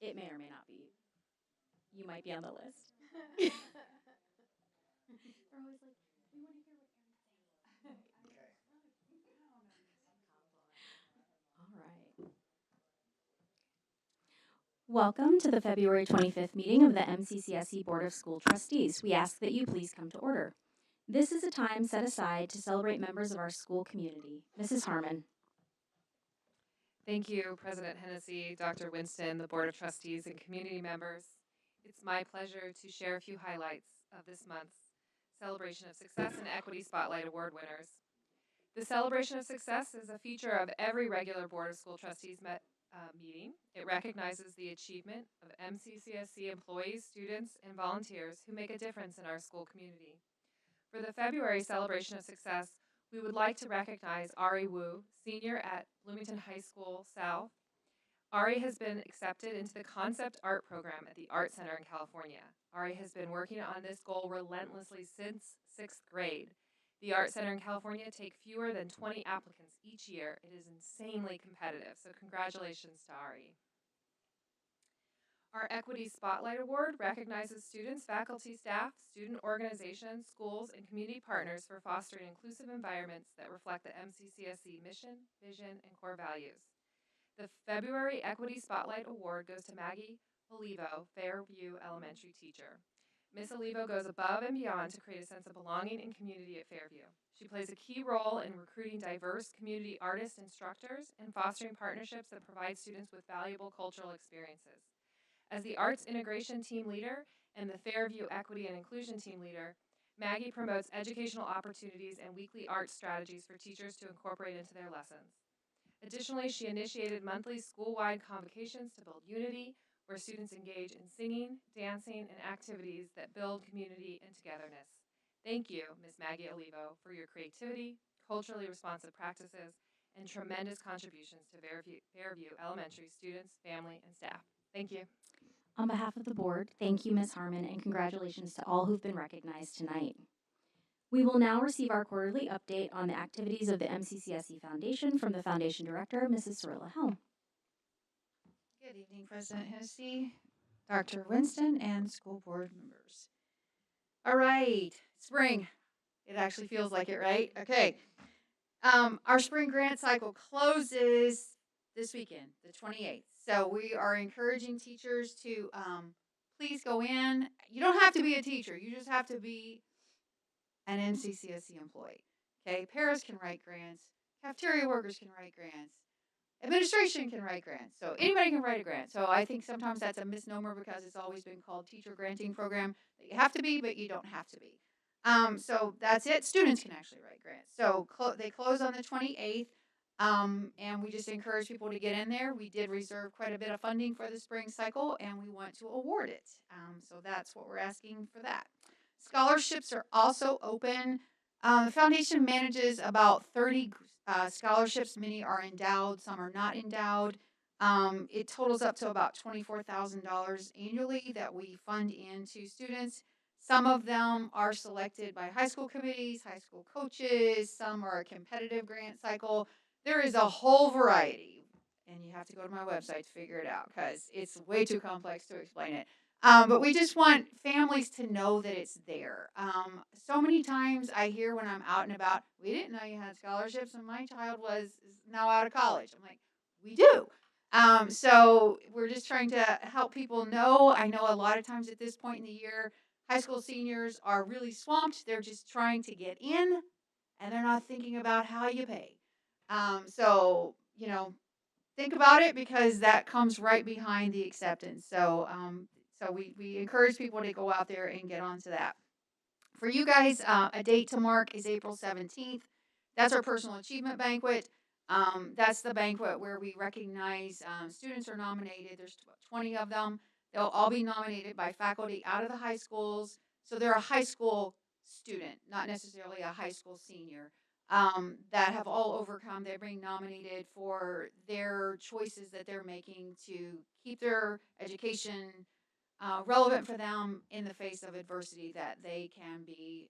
It may or may not be. You might be on the list. They're always like, we want to hear what Aaron's saying. All right. Welcome to the February 25th meeting of the MCCSC Board of School Trustees. We ask that you please come to order. This is a time set aside to celebrate members of our school community. Mrs. Harmon. Thank you, President Hennessy, Dr. Winston, the Board of Trustees, and community members. It's my pleasure to share a few highlights of this month's Celebration of Success and Equity Spotlight Award winners. The Celebration of Success is a feature of every regular Board of School Trustees meeting. It recognizes the achievement of MCCSC employees, students, and volunteers who make a difference in our school community. For the February Celebration of Success, we would like to recognize Ari Wu, senior at Bloomington High School South. Ari has been accepted into the Concept Art program at the Art Center in California. Ari has been working on this goal relentlessly since 6th grade. The Art Center in California take fewer than 20 applicants each year. It is insanely competitive, so congratulations to Ari. Our Equity Spotlight Award recognizes students, faculty, staff, student organizations, schools, and community partners for fostering inclusive environments that reflect the MCCSC mission, vision, and core values. The February Equity Spotlight Award goes to Maggie Olivo, Fairview Elementary teacher. Miss Olivo goes above and beyond to create a sense of belonging and community at Fairview. She plays a key role in recruiting diverse community artists, instructors, and fostering partnerships that provide students with valuable cultural experiences. As the Arts Integration Team Leader and the Fairview Equity and Inclusion Team Leader, Maggie promotes educational opportunities and weekly art strategies for teachers to incorporate into their lessons. Additionally, she initiated monthly school-wide convocations to build unity, where students engage in singing, dancing, and activities that build community and togetherness. Thank you, Ms. Maggie Olivo, for your creativity, culturally responsive practices, and tremendous contributions to Fairview Elementary students, family, and staff. Thank you. On behalf of the board, thank you, Ms. Harmon, and congratulations to all who've been recognized tonight. We will now receive our quarterly update on the activities of the MCCSC Foundation from the Foundation Director, Mrs. Cirilla Helm. Good evening, President Hennessy, Dr. Winston, and school board members. All right, spring. It actually feels like it, right? Okay. Our spring grant cycle closes this weekend, the 28th. So we are encouraging teachers to please go in. You don't have to be a teacher. You just have to be an MCCSC employee. Okay, paras can write grants. Cafeteria workers can write grants. Administration can write grants. So anybody can write a grant. So I think sometimes that's a misnomer because it's always been called teacher granting program that you have to be, but you don't have to be. So that's it. Students can actually write grants. So they close on the 28th. And we just encourage people to get in there. We did reserve quite a bit of funding for the spring cycle, and we want to award it. So that's what we're asking for that. Scholarships are also open. The foundation manages about 30 scholarships. Many are endowed, some are not endowed. It totals up to about $24,000 annually that we fund into students. Some of them are selected by high school committees, high school coaches. Some are a competitive grant cycle. There is a whole variety, and you have to go to my website to figure it out because it's way too complex to explain it. But we just want families to know that it's there. So many times I hear when I'm out and about, we didn't know you had scholarships, and my child is now out of college. I'm like, we do. So we're just trying to help people know. I know a lot of times at this point in the year, high school seniors are really swamped. They're just trying to get in, and they're not thinking about how you pay. So, think about it because that comes right behind the acceptance. So we encourage people to go out there and get onto that. For you guys, a date to mark is April 17th. That's our personal achievement banquet. That's the banquet where we recognize students are nominated. There's 20 of them. They'll all be nominated by faculty out of the high schools. So they're a high school student, not necessarily a high school senior, that have all overcome. They're being nominated for their choices that they're making to keep their education relevant for them in the face of adversity that they can be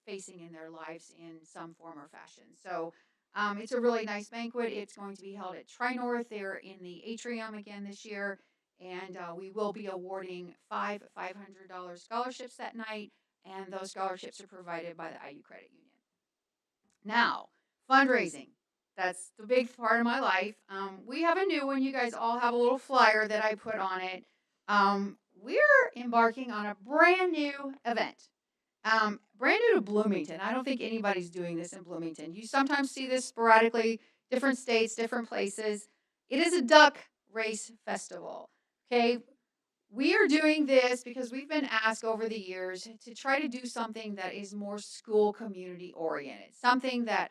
facing in their lives in some form or fashion. So it's a really nice banquet. It's going to be held at Tri-North there in the atrium again this year. And we will be awarding five $500 scholarships that night, and those scholarships are provided by the IU Credit Union. Now, fundraising. That's the big part of my life. We have a new one. You guys all have a little flyer that I put on it. We're embarking on a brand new event. Brand new to Bloomington. I don't think anybody's doing this in Bloomington. You sometimes see this sporadically, different states, different places. It is a duck race festival. Okay. We are doing this because we've been asked over the years to try to do something that is more school community oriented, something that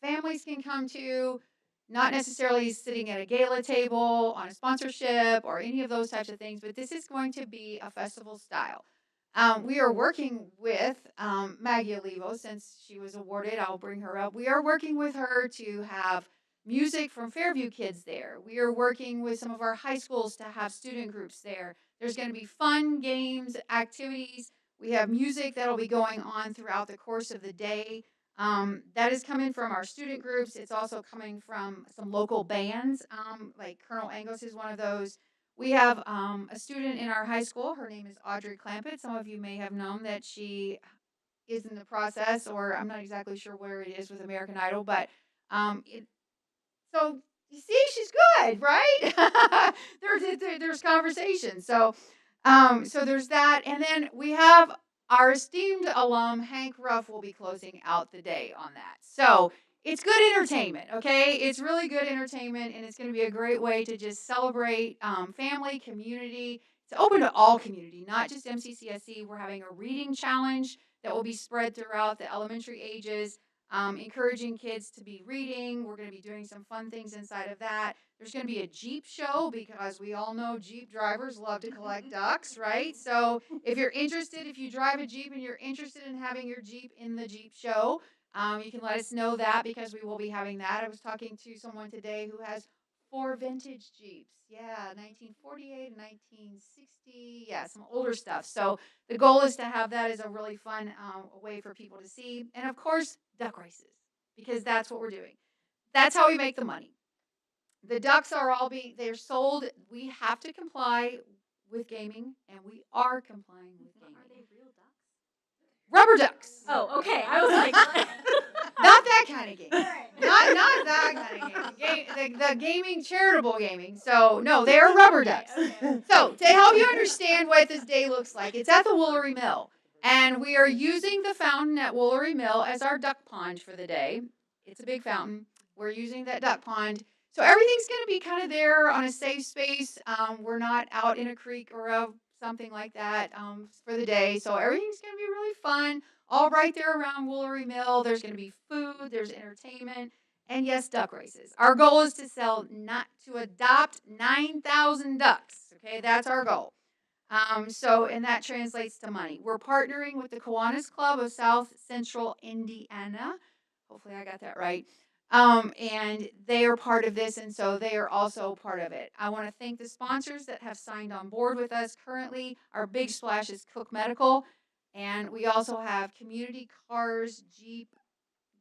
families can come to, not necessarily sitting at a gala table on a sponsorship or any of those types of things, but this is going to be a festival style. We are working with Maggie Olivo since she was awarded. I'll bring her up. We are working with her to have music from Fairview kids there. We are working with some of our high schools to have student groups there. There's going to be fun games, activities. We have music that'll be going on throughout the course of the day. That is coming from our student groups. It's also coming from some local bands, like Colonel Angus is one of those. We have a student in our high school. Her name is Audrey Clampett. Some of you may have known that she is in the process, or I'm not exactly sure where it is with American Idol, but so you see, she's good, right? there's conversation. So there's that, and then we have our esteemed alum Hank Ruff will be closing out the day on that. So it's good entertainment, okay? It's really good entertainment, and it's going to be a great way to just celebrate family, community. It's open to all community, not just MCCSC. We're having a reading challenge that will be spread throughout the elementary ages, encouraging kids to be reading. We're going to be doing some fun things inside of that. There's going to be a Jeep show because we all know Jeep drivers love to collect ducks, right? So if you're interested, if you drive a Jeep and you're interested in having your Jeep in the Jeep show, you can let us know that because we will be having that. I was talking to someone today who has 4 vintage Jeeps. Yeah, 1948 and 1960. Yeah, some older stuff. So the goal is to have that as a really fun way for people to see. And of course, duck races, because that's what we're doing. That's how we make the money. The ducks are all they're sold. We have to comply with gaming, and we are complying with gaming. Are they real ducks? Rubber ducks. Oh, okay. I was like, not that kind of game. Not that kind of game. The gaming, charitable gaming. So no, they are rubber ducks. Okay. So to help you understand what this day looks like, it's at the Woolery Mill, and we are using the fountain at Woolery Mill as our duck pond for the day. It's a big fountain. We're using that duck pond. So everything's going to be kind of there on a safe space. We're not out in a creek or something like that for the day. So everything's going to be really fun. All right there around Woolery Mill. There's going to be food. There's entertainment. And yes, duck races. Our goal is to adopt 9,000 ducks. Okay, that's our goal. And that translates to money. We're partnering with the Kiwanis Club of South Central Indiana. Hopefully I got that right. And they are part of this, and so they are also part of it. I want to thank the sponsors that have signed on board with us currently. Our big splash is Cook Medical, and we also have Community Cars, Jeep,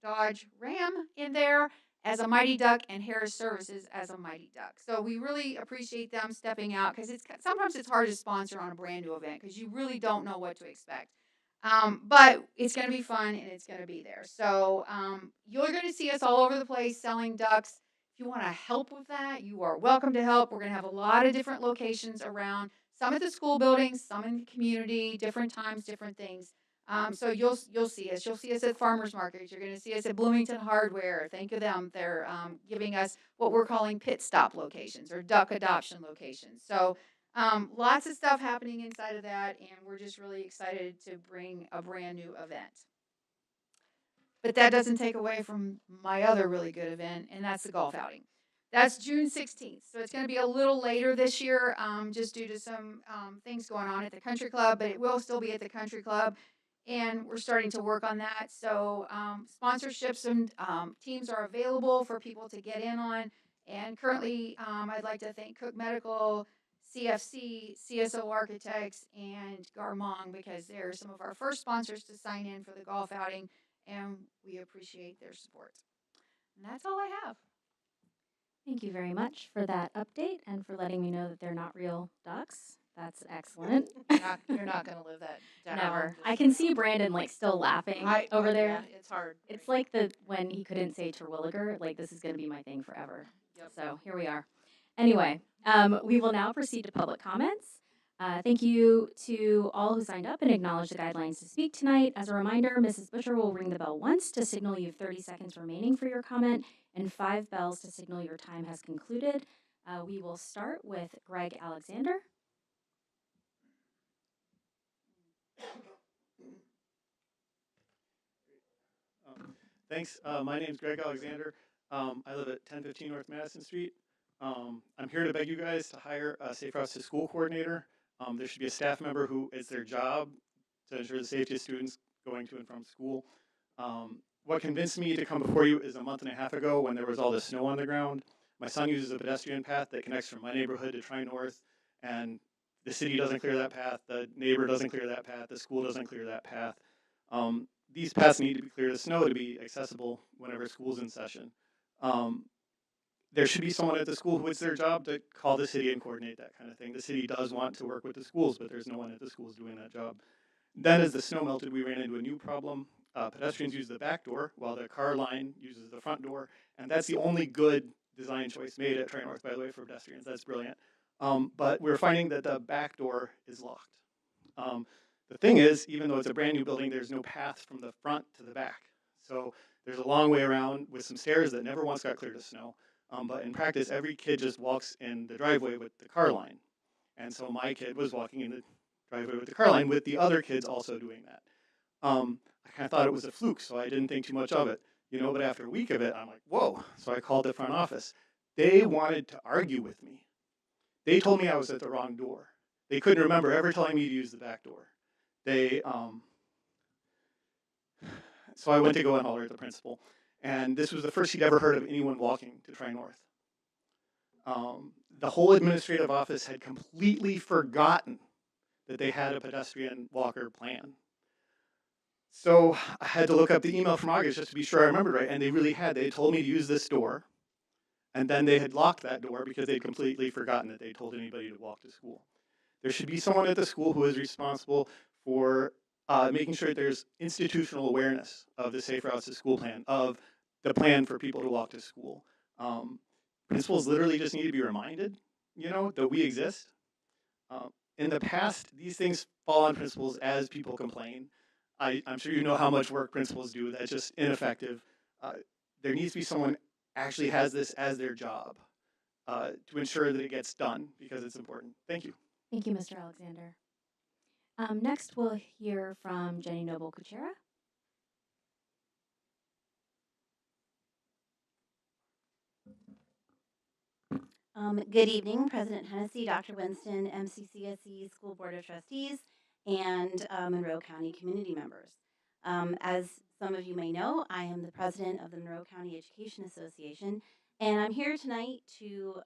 Dodge, Ram in there as a Mighty Duck, and Harris Services as a Mighty Duck. So we really appreciate them stepping out, because sometimes it's hard to sponsor on a brand new event because you really don't know what to expect. But it's going to be fun, and it's going to be there. So you're going to see us all over the place selling ducks. If you want to help with that, you are welcome to help. We're going to have a lot of different locations around, some at the school buildings, some in the community, different times, different things. So you'll see us. You'll see us at farmers markets. You're going to see us at Bloomington Hardware. Thank you them. They're giving us what we're calling pit stop locations or duck adoption locations. So lots of stuff happening inside of that, and we're just really excited to bring a brand new event. But that doesn't take away from my other really good event, and that's the golf outing. That's June 16th, so it's going to be a little later this year, just due to some things going on at the country club, but it will still be at the country club, and we're starting to work on that. So sponsorships and teams are available for people to get in on, and currently I'd like to thank Cook Medical, CFC, CSO Architects, and Garmong, because they're some of our first sponsors to sign in for the golf outing, and we appreciate their support. And that's all I have. Thank you very much for that update and for letting me know that they're not real ducks. That's excellent. You're not going to live that down. Never. just I can see Brandon like still laughing over there. Yeah, it's hard. It's like when he couldn't say Terwilliger, like this is going to be my thing forever. Yep. So here we are. Anyway, we will now proceed to public comments. Thank you to all who signed up and acknowledged the guidelines to speak tonight. As a reminder, Mrs. Butcher will ring the bell once to signal you have 30 seconds remaining for your comment and 5 bells to signal your time has concluded. We will start with Greg Alexander. Thanks. My name's Greg Alexander. I live at 1015 North Madison Street. I'm here to beg you guys to hire a Safe Routes to School coordinator. There should be a staff member who it's their job to ensure the safety of students going to and from school. What convinced me to come before you is a month and a half ago when there was all this snow on the ground. My son uses a pedestrian path that connects from my neighborhood to Tri-North, and the city doesn't clear that path, the neighbor doesn't clear that path, the school doesn't clear that path. These paths need to be cleared of snow to be accessible whenever school's in session. There should be someone at the school who it's their job to call the city and coordinate that kind of thing. The city does want to work with the schools, but there's no one at the schools doing that job. Then as the snow melted, we ran into a new problem. Pedestrians use the back door while the car line uses the front door. And that's the only good design choice made at Tri-North, by the way, for pedestrians. That's brilliant. But we're finding that the back door is locked. The thing is, even though it's a brand new building, there's no path from the front to the back. So there's a long way around with some stairs that never once got cleared of snow. But in practice, every kid just walks in the driveway with the car line. And so my kid was walking in the driveway with the car line with the other kids also doing that. I kind of thought it was a fluke, so I didn't think too much of it. But after a week of it, I'm like, whoa. So I called the front office. They wanted to argue with me. They told me I was at the wrong door. They couldn't remember ever telling me to use the back door. So I went to go and holler at the principal, and this was the first he'd ever heard of anyone walking to Tri-North. The whole administrative office had completely forgotten that they had a pedestrian walker plan. So I had to look up the email from August just to be sure I remembered right, and they really had. They told me to use this door, and then they had locked that door because they'd completely forgotten that they told anybody to walk to school. There should be someone at the school who is responsible for making sure there's institutional awareness of the Safe Routes to School plan, of the plan for people to walk to school. Principals literally just need to be reminded, that we exist. In the past, these things fall on principals as people complain. I'm sure you know how much work principals do. That's just ineffective. There needs to be someone actually has this as their job to ensure that it gets done because it's important. Thank you. Thank you, Mr. Alexander. Next, we'll hear from Jenny Noble-Kuchera. Good evening, President Hennessy, Dr. Winston, MCCSC School Board of Trustees, and Monroe County community members. As some of you may know, I am the president of the Monroe County Education Association, and I'm here tonight to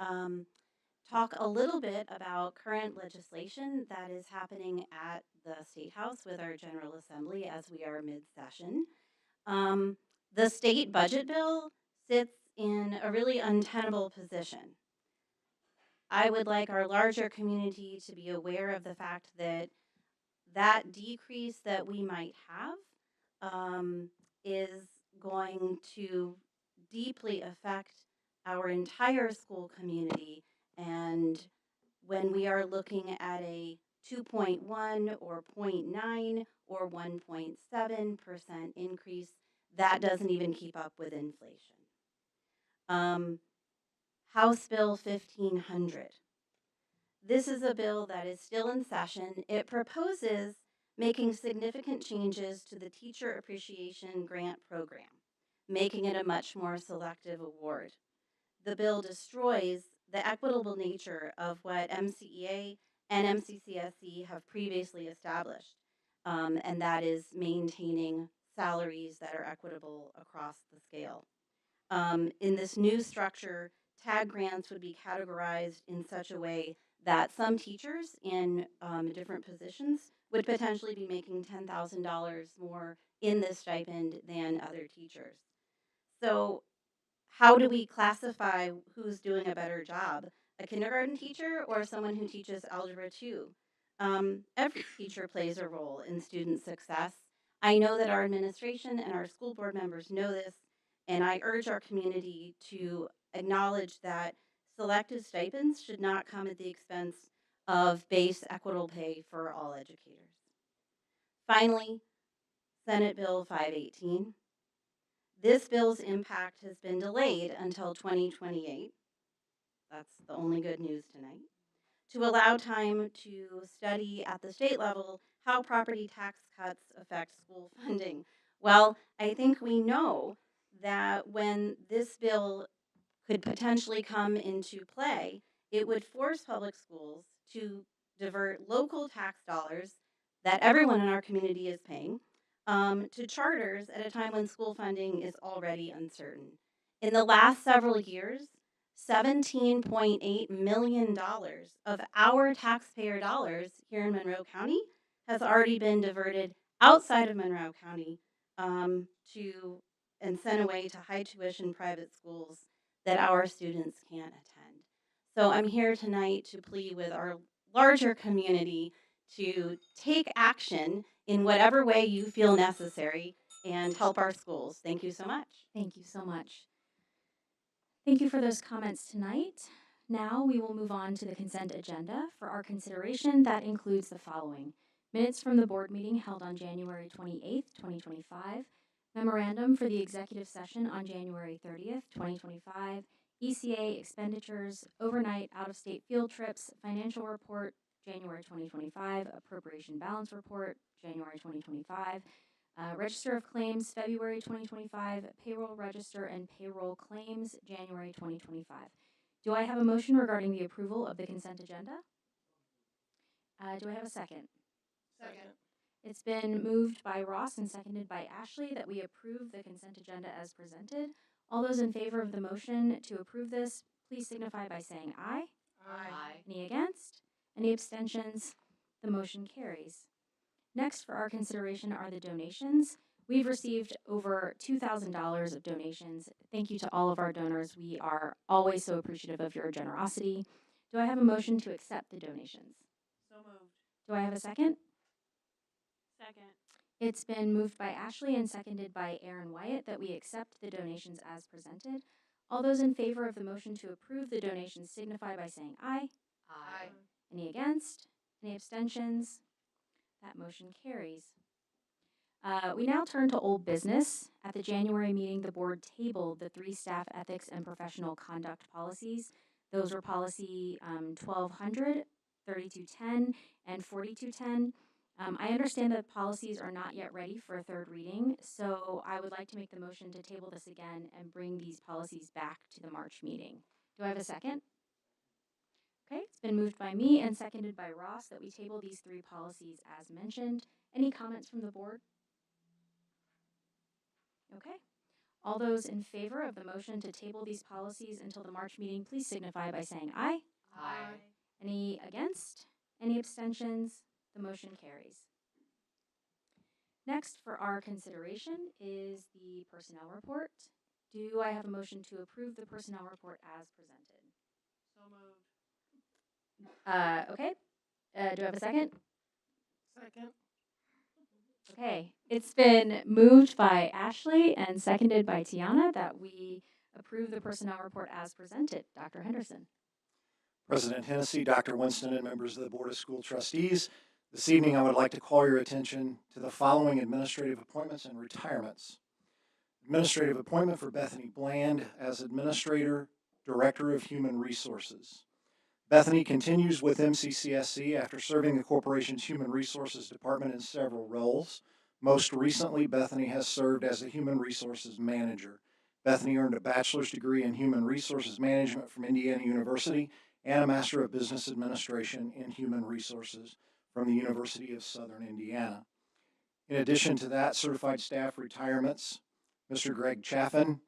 talk a little bit about current legislation that is happening at the State House with our General Assembly as we are mid-session. The state budget bill sits in a really untenable position. I would like our larger community to be aware of the fact that that decrease that we might have is going to deeply affect our entire school community. And when we are looking at a 2.1 or 0.9 or 1.7% increase, that doesn't even keep up with inflation. House Bill 1500. This is a bill that is still in session. It proposes making significant changes to the Teacher Appreciation Grant Program, making it a much more selective award. The bill destroys the equitable nature of what MCEA and MCCSC have previously established, and that is maintaining salaries that are equitable across the scale. In this new structure, tag grants would be categorized in such a way that some teachers in different positions would potentially be making $10,000 more in this stipend than other teachers. So how do we classify who's doing a better job? A kindergarten teacher or someone who teaches Algebra 2? Every teacher plays a role in student success. I know that our administration and our school board members know this, and I urge our community to acknowledge that selective stipends should not come at the expense of base equitable pay for all educators. Finally, Senate Bill 518. This bill's impact has been delayed until 2028. That's the only good news tonight. To allow time to study at the state level how property tax cuts affect school funding. Well, I think we know that when this bill could potentially come into play, it would force public schools to divert local tax dollars that everyone in our community is paying to charters at a time when school funding is already uncertain. In the last several years, $17.8 million of our taxpayer dollars here in Monroe County has already been diverted outside of Monroe County to and sent away to high tuition private schools that our students can't attend. So I'm here tonight to plead with our larger community to take action in whatever way you feel necessary and help our schools. Thank you so much. Thank you so much. Thank you for those comments tonight. Now we will move on to the consent agenda. For our consideration, that includes the following: minutes from the board meeting held on January 28th, 2025, memorandum for the executive session on January 30th, 2025, ECA expenditures, overnight out-of-state field trips, financial report, January 2025, appropriation balance report, January 2025, Register of Claims, February 2025, Payroll Register and Payroll Claims, January 2025. Do I have a motion regarding the approval of the consent agenda? Do I have a second? Second. It's been moved by Ross and seconded by Ashley that we approve the consent agenda as presented. All those in favor of the motion to approve this, please signify by saying aye. Aye. Any against? Any abstentions? The motion carries. Next for our consideration are the donations. We've received over $2,000 of donations. Thank you to all of our donors. We are always so appreciative of your generosity. Do I have a motion to accept the donations? So moved. Do I have a second? Second. It's been moved by Ashley and seconded by Aaron Wyatt that we accept the donations as presented. All those in favor of the motion to approve the donations signify by saying aye. Aye. Any against? Any abstentions? That motion carries. We now turn to old business. At the January meeting, the board tabled the 3 staff ethics and professional conduct policies. Those were policy 1200, 3210, and 4210. I understand that policies are not yet ready for a 3rd reading, so I would like to make the motion to table this again and bring these policies back to the March meeting. Do I have a second? Okay, it's been moved by me and seconded by Ross that we table these 3 policies as mentioned. Any comments from the board? Okay. All those in favor of the motion to table these policies until the March meeting, please signify by saying aye. Aye. Any against? Any abstentions? The motion carries. Next for our consideration is the personnel report. Do I have a motion to approve the personnel report as presented? So moved. Okay. Do I have a second? Second. Okay. It's been moved by Ashley and seconded by Tiana that we approve the personnel report as presented. Dr. Henderson. President Hennessy, Dr. Winston, and members of the Board of School Trustees, this evening I would like to call your attention to the following administrative appointments and retirements. Administrative appointment for Bethany Bland as Administrator, Director of Human Resources. Bethany continues with MCCSC after serving the corporation's Human Resources Department in several roles. Most recently, Bethany has served as a Human Resources Manager. Bethany earned a bachelor's degree in Human Resources Management from Indiana University and a Master of Business Administration in Human Resources from the University of Southern Indiana. In addition to that, certified staff retirements, Mr. Greg Chaffin,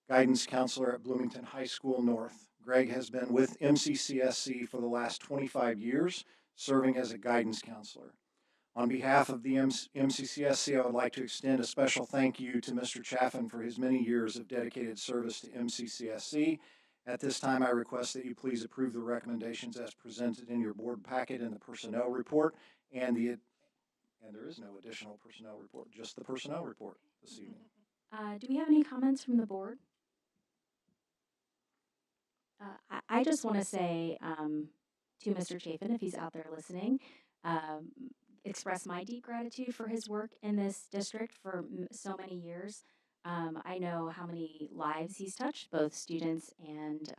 Guidance Counselor at Bloomington High School North. Greg has been with MCCSC for the last 25 years, serving as a guidance counselor. On behalf of the MCCSC, I would like to extend a special thank you to Mr. Chaffin for his many years of dedicated service to MCCSC. At this time, I request that you please approve the recommendations as presented in your board packet and the personnel report, and there is no additional personnel report, just the personnel report this evening. Do we have any comments from the board? I just want to say to Mr. Chafin, if he's out there listening, express my deep gratitude for his work in this district for so many years. I know how many lives he's touched, both students and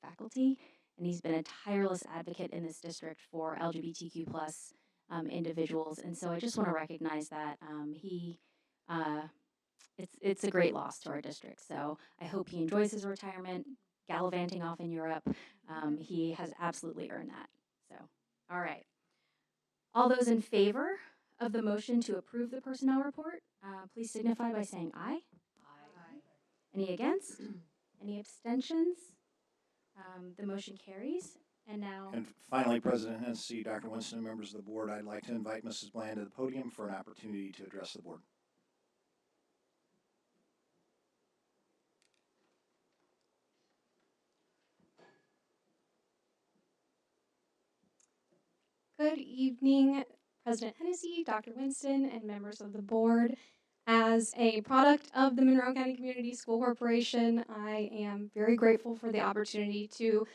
faculty, and he's been a tireless advocate in this district for LGBTQ plus individuals. And so I just want to recognize that it's a great loss to our district. So I hope he enjoys his retirement, gallivanting off in Europe. He has absolutely earned that. So, all right. All those in favor of the motion to approve the personnel report, please signify by saying aye. Aye. Any against? Any abstentions? The motion carries. And now, And finally, President Hennessy, Dr. Winston, and members of the board, I'd like to invite Mrs. Bland to the podium for an opportunity to address the board. Good evening, President Hennessy, Dr. Winston, and members of the board. As a product of the Monroe County Community School Corporation, I am very grateful for the opportunity to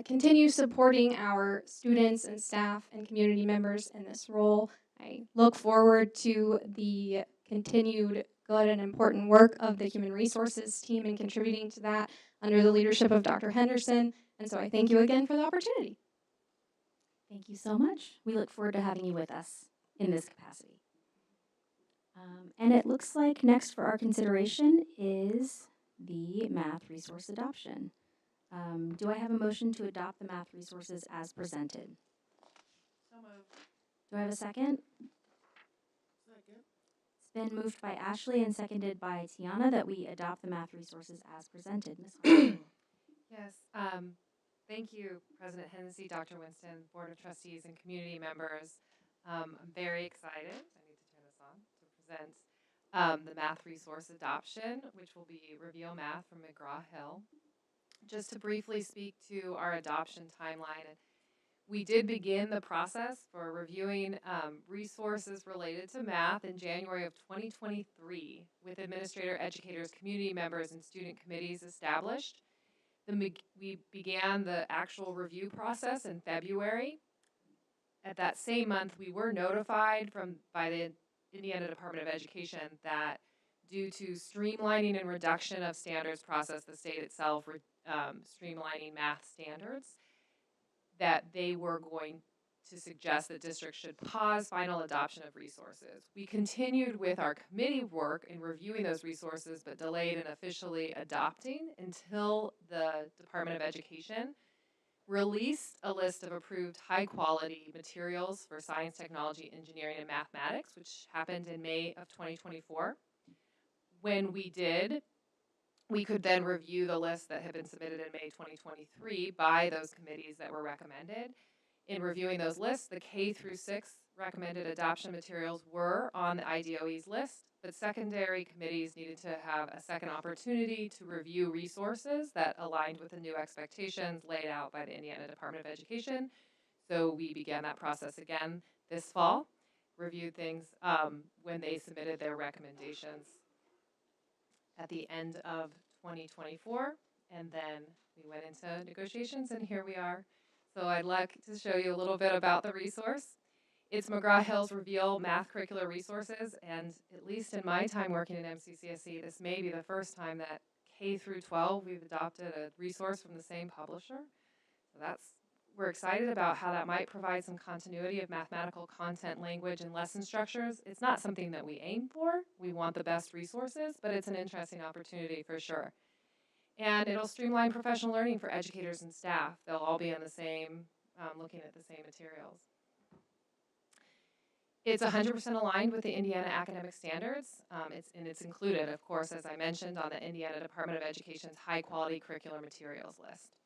continue supporting our students and staff and community members in this role. I look forward to the continued good and important work of the Human Resources team and contributing to that under the leadership of Dr. Henderson. And so I thank you again for the opportunity. thank you so much. We look forward to having you with us in this capacity. And it looks like next for our consideration is the math resource adoption. Do I have a motion to adopt the math resources as presented? So moved. Do I have a second? Second. It's been moved by Ashley and seconded by Tiana that we adopt the math resources as presented. Ms. Harmon? Yes, thank you, President Hennessy, Dr. Winston, Board of Trustees, and community members. I'm very excited, I need to turn this on, to present the math resource adoption, which will be Reveal Math from McGraw-Hill. Just to briefly speak to our adoption timeline, we did begin the process for reviewing resources related to math in January of 2023 with administrator, educators, community members, and student committees established. We began the actual review process in February. At that same month, we were notified by the Indiana Department of Education that due to streamlining and reduction of standards process, the state itself streamlining math standards, that they were going to suggest that districts should pause final adoption of resources. We continued with our committee work in reviewing those resources, but delayed in officially adopting until the Department of Education released a list of approved high-quality materials for science, technology, engineering, and mathematics, which happened in May of 2024. When we did, we could then review the list that had been submitted in May 2023 by those committees that were recommended. In reviewing those lists, the K through 6 recommended adoption materials were on the IDOE's list, but secondary committees needed to have a second opportunity to review resources that aligned with the new expectations laid out by the Indiana Department of Education. So we began that process again this fall, reviewed things when they submitted their recommendations at the end of 2024, and then we went into negotiations, and here we are. So I'd like to show you a little bit about the resource. It's McGraw-Hill's Reveal Math Curricular Resources, and at least in my time working in MCCSC, this may be the first time that K through 12 we've adopted a resource from the same publisher. So we're excited about how that might provide some continuity of mathematical content, language, and lesson structures. It's not something that we aim for. We want the best resources, but it's an interesting opportunity for sure. And it'll streamline professional learning for educators and staff. They'll all be on the same, looking at the same materials. It's 100% aligned with the Indiana academic standards. It's included, of course, as I mentioned, on the Indiana Department of Education's high quality curricular materials list.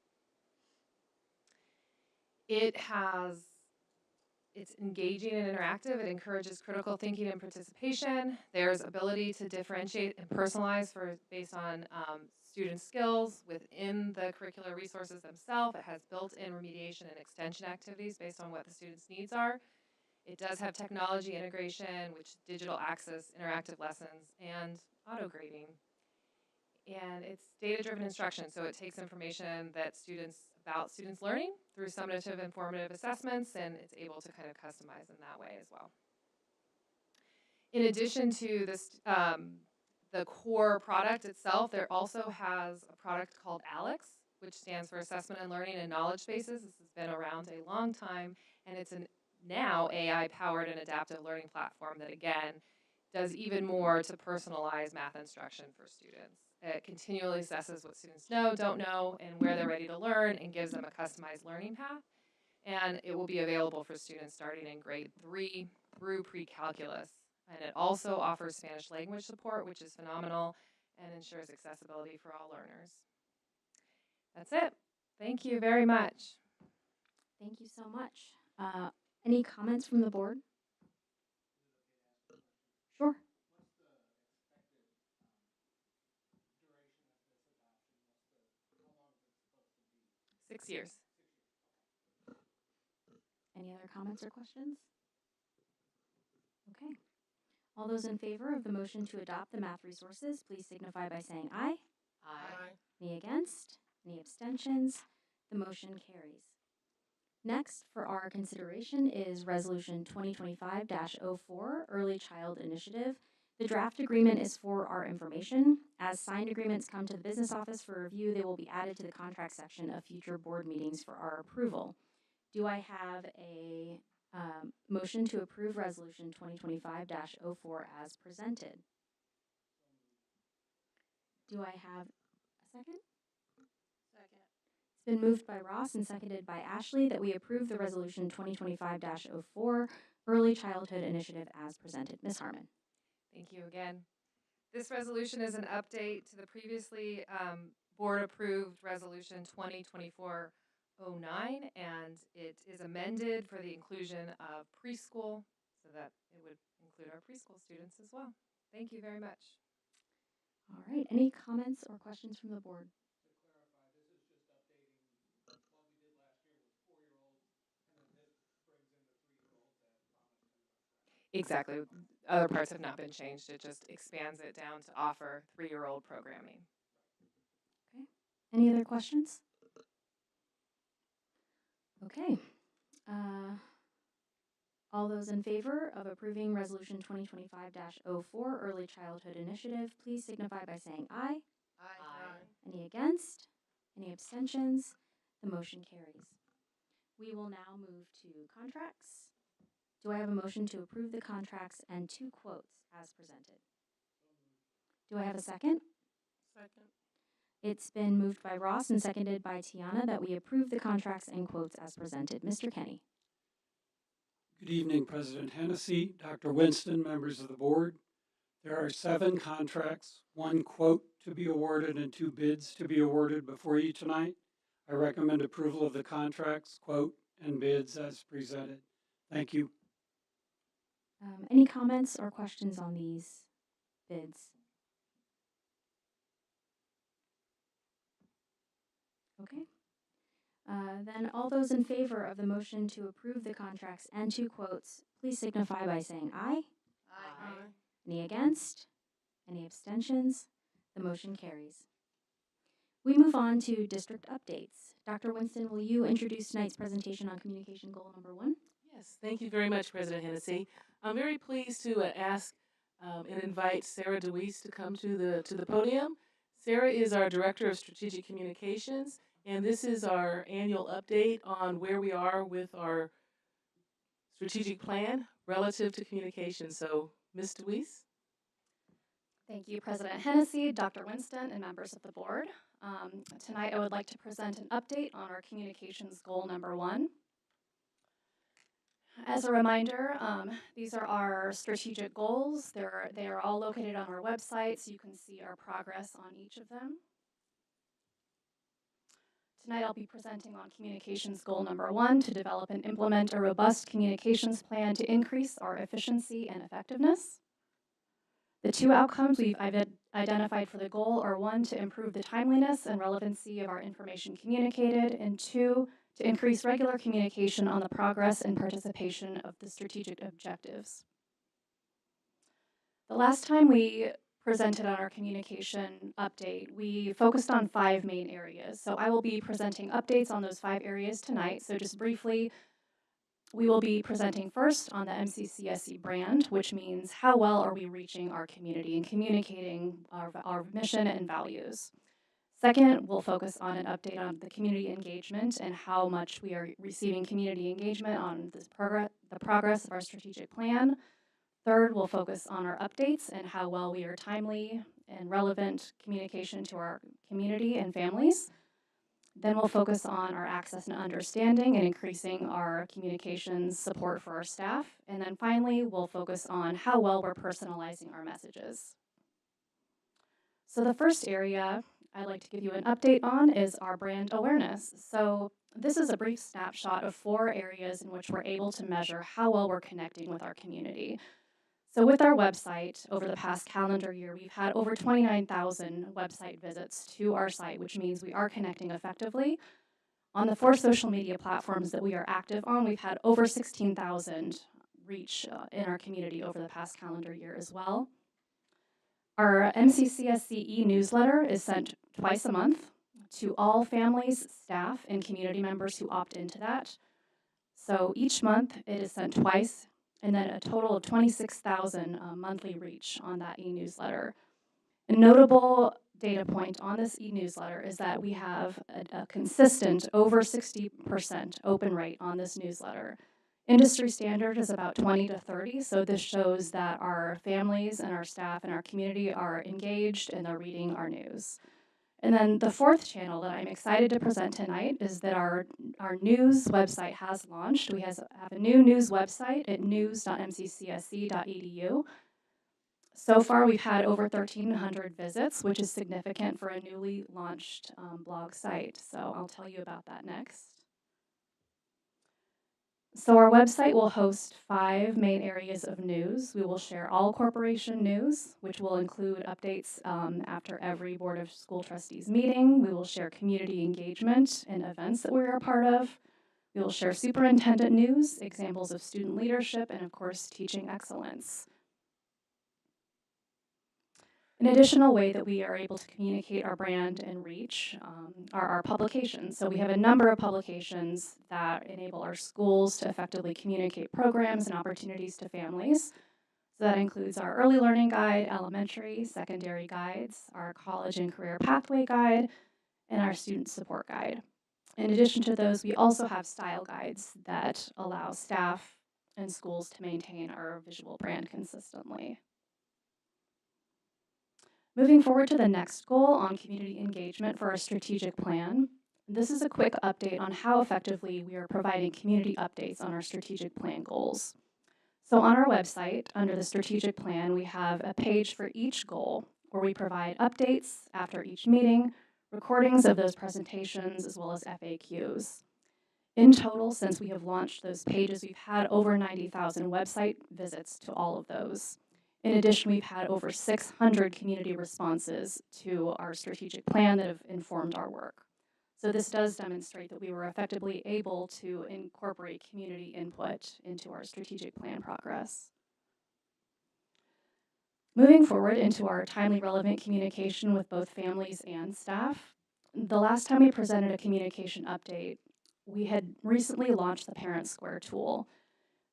It has It's engaging and interactive. It encourages critical thinking and participation. There's ability to differentiate and personalize based on student skills within the curricular resources themselves. It has built-in remediation and extension activities based on what the students' needs are. It does have technology integration, which digital access, interactive lessons, and auto grading. And it's data-driven instruction, so it takes information about students learning through summative and formative assessments, and it's able to kind of customize in that way as well. In addition to this, the core product itself, there also has a product called ALEX, which stands for Assessment and Learning and Knowledge Bases. This has been around a long time, and it's an now AI-powered and adaptive learning platform that, again, does even more to personalize math instruction for students. It continually assesses what students know, don't know, and where they're ready to learn, and gives them a customized learning path. And it will be available for students starting in grade 3 through pre-calculus. And it also offers Spanish language support, which is phenomenal, and ensures accessibility for all learners. That's it. Thank you very much. Thank you so much. Any comments from the board? Sure. 6 years. Any other comments or questions? Okay. All those in favor of the motion to adopt the math resources, please signify by saying aye. Aye. Any against? Any abstentions? The motion carries. Next, for our consideration is Resolution 2025-04, Early Child Initiative. The draft agreement is for our information. As signed agreements come to the business office for review, they will be added to the contract section of future board meetings for our approval. Do I have a motion to approve Resolution 2025-04 as presented? Do I have a second? Second. It's been moved by Ross and seconded by Ashley that we approve the Resolution 2025-04 Early Childhood Initiative as presented. Ms. Harmon. Thank you again. This resolution is an update to the previously board-approved Resolution 2024-09, and it is amended for the inclusion of preschool so that it would include our preschool students as well. Thank you very much. All right. Any comments or questions from the board? To clarify, this is just updating what we did last year with 4-year-olds, and then this brings in the 3-year-olds as promised in the contract. Exactly. Other parts have not been changed. It just expands it down to offer 3-year-old programming. Okay. Any other questions? Okay. All those in favor of approving Resolution 2025-04 Early Childhood Initiative, please signify by saying aye. Aye. Any against? Any abstentions? The motion carries. We will now move to contracts. Do I have a motion to approve the contracts and 2 quotes as presented? Do I have a second? Second. It's been moved by Ross and seconded by Tiana that we approve the contracts and quotes as presented. Mr. Kenny. Good evening, President Hennessy, Dr. Winston, members of the board. There are 7 contracts, 1 quote to be awarded and 2 bids to be awarded before you tonight. I recommend approval of the contracts, quote, and bids as presented. Thank you. Any comments or questions on these bids? Okay. Then all those in favor of the motion to approve the contracts and 2 quotes, please signify by saying aye. Aye. Any against? Any abstentions? The motion carries. We move on to district updates. Dr. Winston, will you introduce tonight's presentation on communication goal number 1? Yes, thank you very much, President Hennessy. I'm very pleased to ask and invite Sarah DeWeese to come to the podium. Sarah is our Director of Strategic Communications, and this is our annual update on where we are with our strategic plan relative to communication. So, Ms. DeWeese. Thank you, President Hennessy, Dr. Winston, and members of the board. Tonight, I would like to present an update on our communications goal number 1. As a reminder, these are our strategic goals. They are all located on our website, so you can see our progress on each of them. Tonight I'll be presenting on communications goal number 1, to develop and implement a robust communications plan to increase our efficiency and effectiveness. The 2 outcomes we've identified for the goal are 1, to improve the timeliness and relevancy of our information communicated, and 2, to increase regular communication on the progress and participation of the strategic objectives. The last time we presented on our communication update, we focused on 5 main areas. So I will be presenting updates on those 5 areas tonight. So just briefly, we will be presenting first on the MCCSC brand, which means how well are we reaching our community and communicating our mission and values. Second, we'll focus on an update on the community engagement and how much we are receiving community engagement on the progress of our strategic plan. Third, we'll focus on our updates and how well we are timely and relevant communication to our community and families. Then we'll focus on our access and understanding and increasing our communications support for our staff. And then finally, we'll focus on how well we're personalizing our messages. So the first area I'd like to give you an update on is our brand awareness. So this is a brief snapshot of 4 areas in which we're able to measure how well we're connecting with our community. So with our website, over the past calendar year, we've had over 29,000 website visits to our site, which means we are connecting effectively. On the 4 social media platforms that we are active on, we've had over 16,000 reach in our community over the past calendar year as well. Our MCCSC e-newsletter is sent twice a month to all families, staff, and community members who opt into that. So each month it is sent twice, and then a total of 26,000 monthly reach on that e-newsletter. A notable data point on this e-newsletter is that we have a consistent over 60% open rate on this newsletter. Industry standard is about 20 to 30, so this shows that our families and our staff and our community are engaged and they're reading our news. And then the 4th channel that I'm excited to present tonight is that our news website has launched. We have a new news website at news.mccsc.edu. So far, we've had over 1,300 visits, which is significant for a newly launched blog site. So I'll tell you about that next. So our website will host 5 main areas of news. We will share all corporation news, which will include updates after every Board of School Trustees meeting. We will share community engagement and events that we're a part of. We will share superintendent news, examples of student leadership, and of course, teaching excellence. An additional way that we are able to communicate our brand and reach are our publications. So we have a number of publications that enable our schools to effectively communicate programs and opportunities to families. So that includes our early learning guide, elementary, secondary guides, our college and career pathway guide, and our student support guide. In addition to those, we also have style guides that allow staff and schools to maintain our visual brand consistently. Moving forward to the next goal on community engagement for our strategic plan, this is a quick update on how effectively we are providing community updates on our strategic plan goals. So on our website, under the strategic plan, we have a page for each goal where we provide updates after each meeting, recordings of those presentations, as well as FAQs. In total, since we have launched those pages, we've had over 90,000 website visits to all of those. In addition, we've had over 600 community responses to our strategic plan that have informed our work. So this does demonstrate that we were effectively able to incorporate community input into our strategic plan progress. Moving forward into our timely relevant communication with both families and staff, the last time we presented a communication update, we had recently launched the Parent Square tool.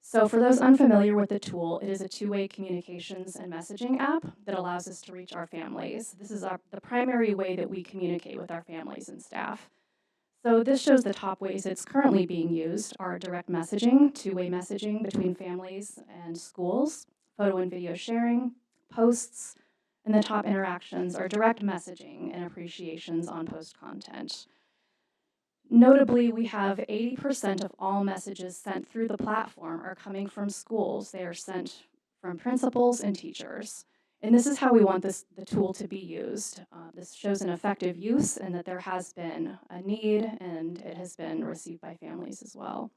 So for those unfamiliar with the tool, it is a 2-way communications and messaging app that allows us to reach our families. This is the primary way that we communicate with our families and staff. So this shows the top ways it's currently being used are direct messaging, 2-way messaging between families and schools, photo and video sharing, posts, and the top interactions are direct messaging and appreciations on post content. Notably, we have 80% of all messages sent through the platform are coming from schools. They are sent from principals and teachers. And this is how we want the tool to be used. This shows an effective use and that there has been a need and it has been received by families as well.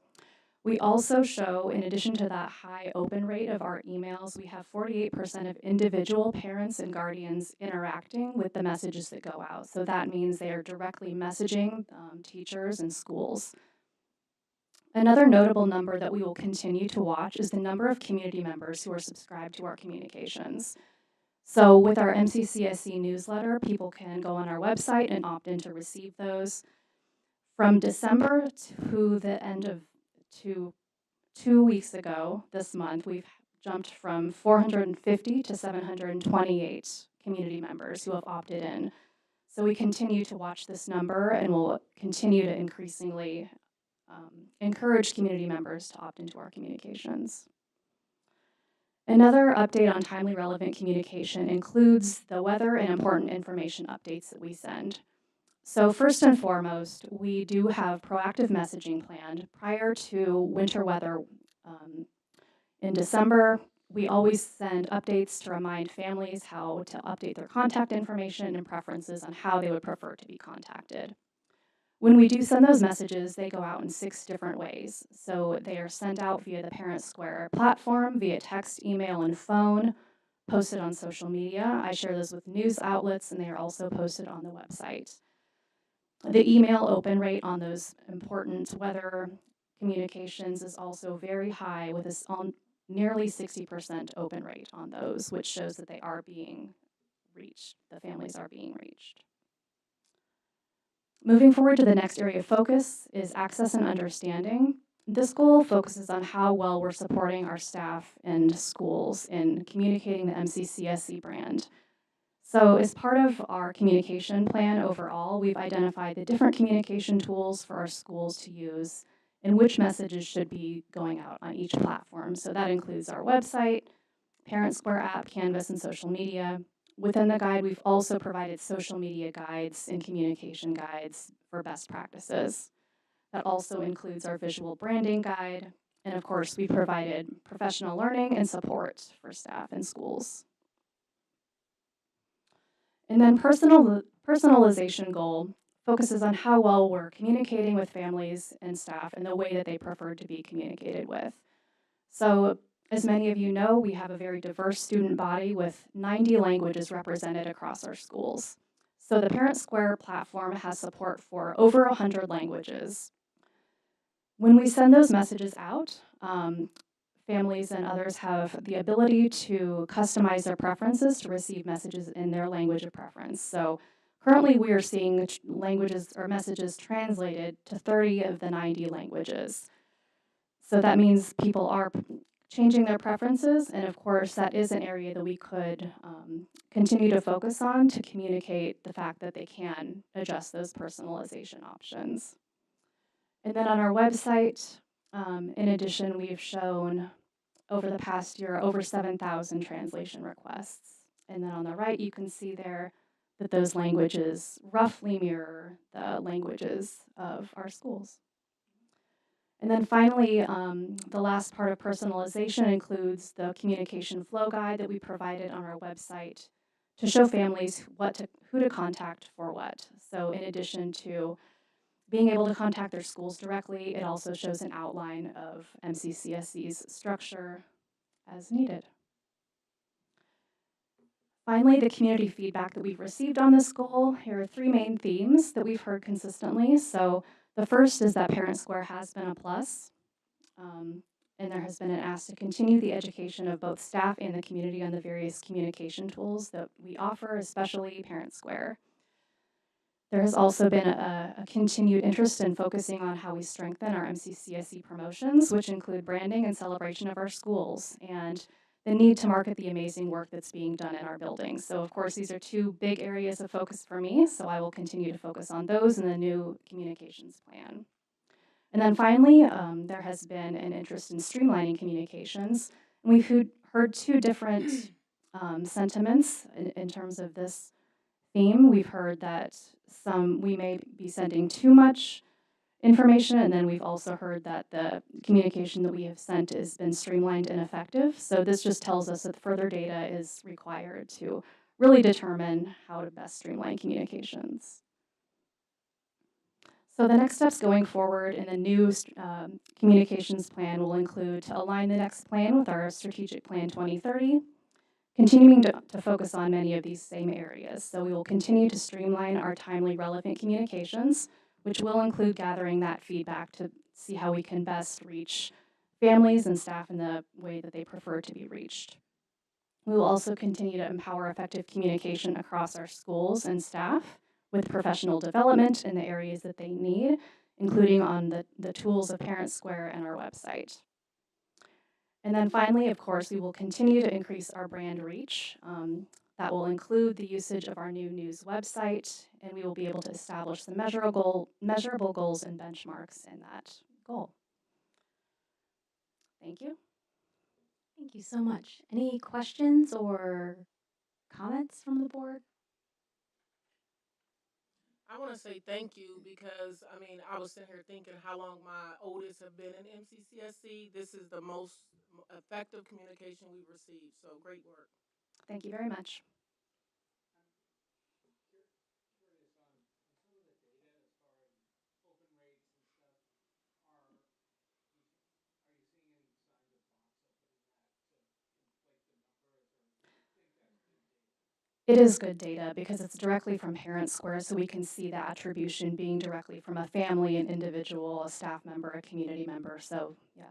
We also show, in addition to that high open rate of our emails, we have 48% of individual parents and guardians interacting with the messages that go out. So that means they are directly messaging teachers and schools. Another notable number that we will continue to watch is the number of community members who are subscribed to our communications. So with our MCCSC newsletter, people can go on our website and opt in to receive those. From December to the end of 2 weeks ago this month, we've jumped from 450 to 728 community members who have opted in. So we continue to watch this number and will continue to increasingly encourage community members to opt into our communications. Another update on timely relevant communication includes the weather and important information updates that we send. So first and foremost, we do have proactive messaging planned prior to winter weather. In December, we always send updates to remind families how to update their contact information and preferences on how they would prefer to be contacted. When we do send those messages, they go out in 6 different ways. So they are sent out via the Parent Square platform, via text, email, and phone, posted on social media. I share those with news outlets, and they are also posted on the website. The email open rate on those important weather communications is also very high, with nearly 60% open rate on those, which shows that they are being reached, the families are being reached. Moving forward to the next area of focus is access and understanding. This goal focuses on how well we're supporting our staff and schools in communicating the MCCSC brand. So as part of our communication plan overall, we've identified the different communication tools for our schools to use and which messages should be going out on each platform. So that includes our website, Parent Square app, Canvas, and social media. Within the guide, we've also provided social media guides and communication guides for best practices. That also includes our visual branding guide. And of course, we provided professional learning and support for staff and schools. And then personalization goal focuses on how well we're communicating with families and staff in the way that they prefer to be communicated with. So as many of you know, we have a very diverse student body with 90 languages represented across our schools. So the Parent Square platform has support for over 100 languages. When we send those messages out, families and others have the ability to customize their preferences to receive messages in their language of preference. So currently we are seeing languages or messages translated to 30 of the 90 languages. So that means people are changing their preferences, and of course that is an area that we could continue to focus on to communicate the fact that they can adjust those personalization options. And then on our website, in addition, we've shown over the past year over 7,000 translation requests. And then on the right, you can see there that those languages roughly mirror the languages of our schools. And then finally, the last part of personalization includes the communication flow guide that we provided on our website to show families who to contact for what. So in addition to being able to contact their schools directly, it also shows an outline of MCCSC's structure as needed. Finally, the community feedback that we've received on this goal. Here are 3 main themes that we've heard consistently. So the first is that Parent Square has been a plus, and there has been an ask to continue the education of both staff and the community on the various communication tools that we offer, especially Parent Square. There has also been a continued interest in focusing on how we strengthen our MCCSC promotions, which include branding and celebration of our schools, and the need to market the amazing work that's being done in our buildings. So of course, these are 2 big areas of focus for me, so I will continue to focus on those in the new communications plan. And then finally, there has been an interest in streamlining communications. And we've heard 2 different sentiments in terms of this theme. We've heard that we may be sending too much information. And then we've also heard that the communication that we have sent has been streamlined and effective. So this just tells us that further data is required to really determine how to best streamline communications. So the next steps going forward in the new communications plan will include to align the next plan with our strategic plan 2030, continuing to focus on many of these same areas. So we will continue to streamline our timely relevant communications, which will include gathering that feedback to see how we can best reach families and staff in the way that they prefer to be reached. We will also continue to empower effective communication across our schools and staff with professional development in the areas that they need, including on the tools of Parent Square and our website. And then finally, of course, we will continue to increase our brand reach. That will include the usage of our new news website, and we will be able to establish some measurable goals and benchmarks in that goal. Thank you. Thank you so much. Any questions or comments from the board? I want to say thank you because I mean I was sitting here thinking how long my oldest have been in MCCSC. This is the most effective communication we've received. So great work. Thank you very much. It is good data because it's directly from Parent Square, so we can see the attribution being directly from a family, an individual, a staff member, a community member. So, yeah.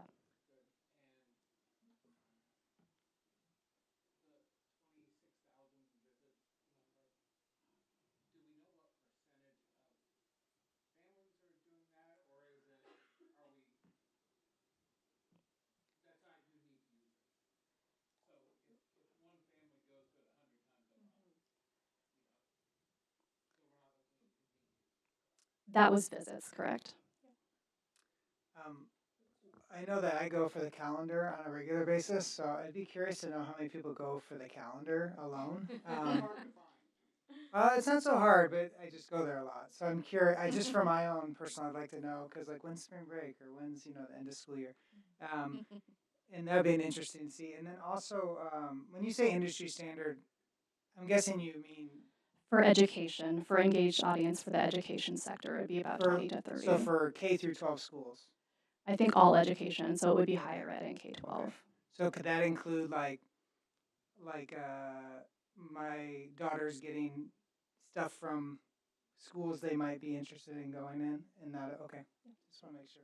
That was visits, correct? I know that I go for the calendar on a regular basis, so I'd be curious to know how many people go for the calendar alone. It's not so hard, but I just go there a lot. So I'm curious. I just for my own personal, I'd like to know because like when's spring break or when's the end of school year, and that'd be an interesting to see. And then also when you say industry standard, I'm guessing you mean For education, for engaged audience for the education sector, it would be about 20 to 30. So for K through 12 schools. I think all education, so it would be higher ed and K-12. Okay. So could that include like my daughter's getting stuff from schools they might be interested in going in that okay. Just want to make sure.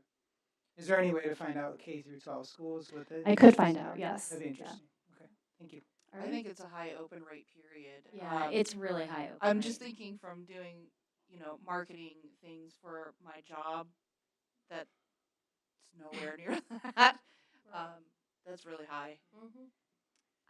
Is there any way to find out K through 12 schools with it? I could find out, yes. That'd be interesting. Yeah. Okay. Thank you. All right. I think it's a high open rate period. Yeah, it's really high open I'm rate. just thinking from doing, marketing things for my job that's nowhere near that. That's really high.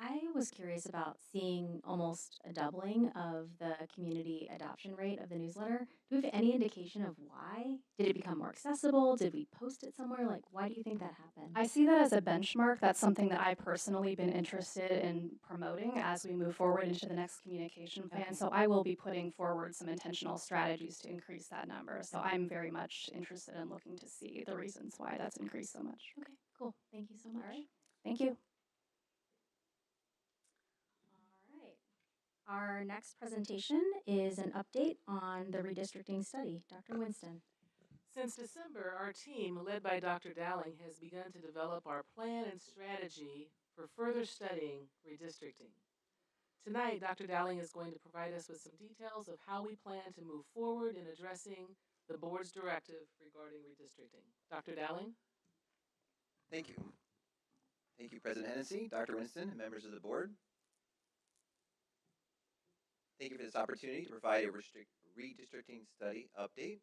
I was curious about seeing almost a doubling of the community adoption rate of the newsletter. Do we have any indication of why? Did it become more accessible? Did we post it somewhere? Like, why do you think that happened? I see that as a benchmark. That's something that I've personally been interested in promoting as we move forward into the next communication plan. So I will be putting forward some intentional strategies to increase that number. So I'm very much interested in looking to see the reasons why that's increased so much. Okay, cool. Thank you so much. All right. Thank you. Our next presentation is an update on the redistricting study. Dr. Winston. Since December, our team, led by Dr. Dowling, has begun to develop our plan and strategy for further studying redistricting. Tonight, Dr. Dowling is going to provide us with some details of how we plan to move forward in addressing the board's directive regarding redistricting. Dr. Dowling? Thank you. Thank you, President Hennessy, Dr. Winston, and members of the board. Thank you for this opportunity to provide a redistricting study update.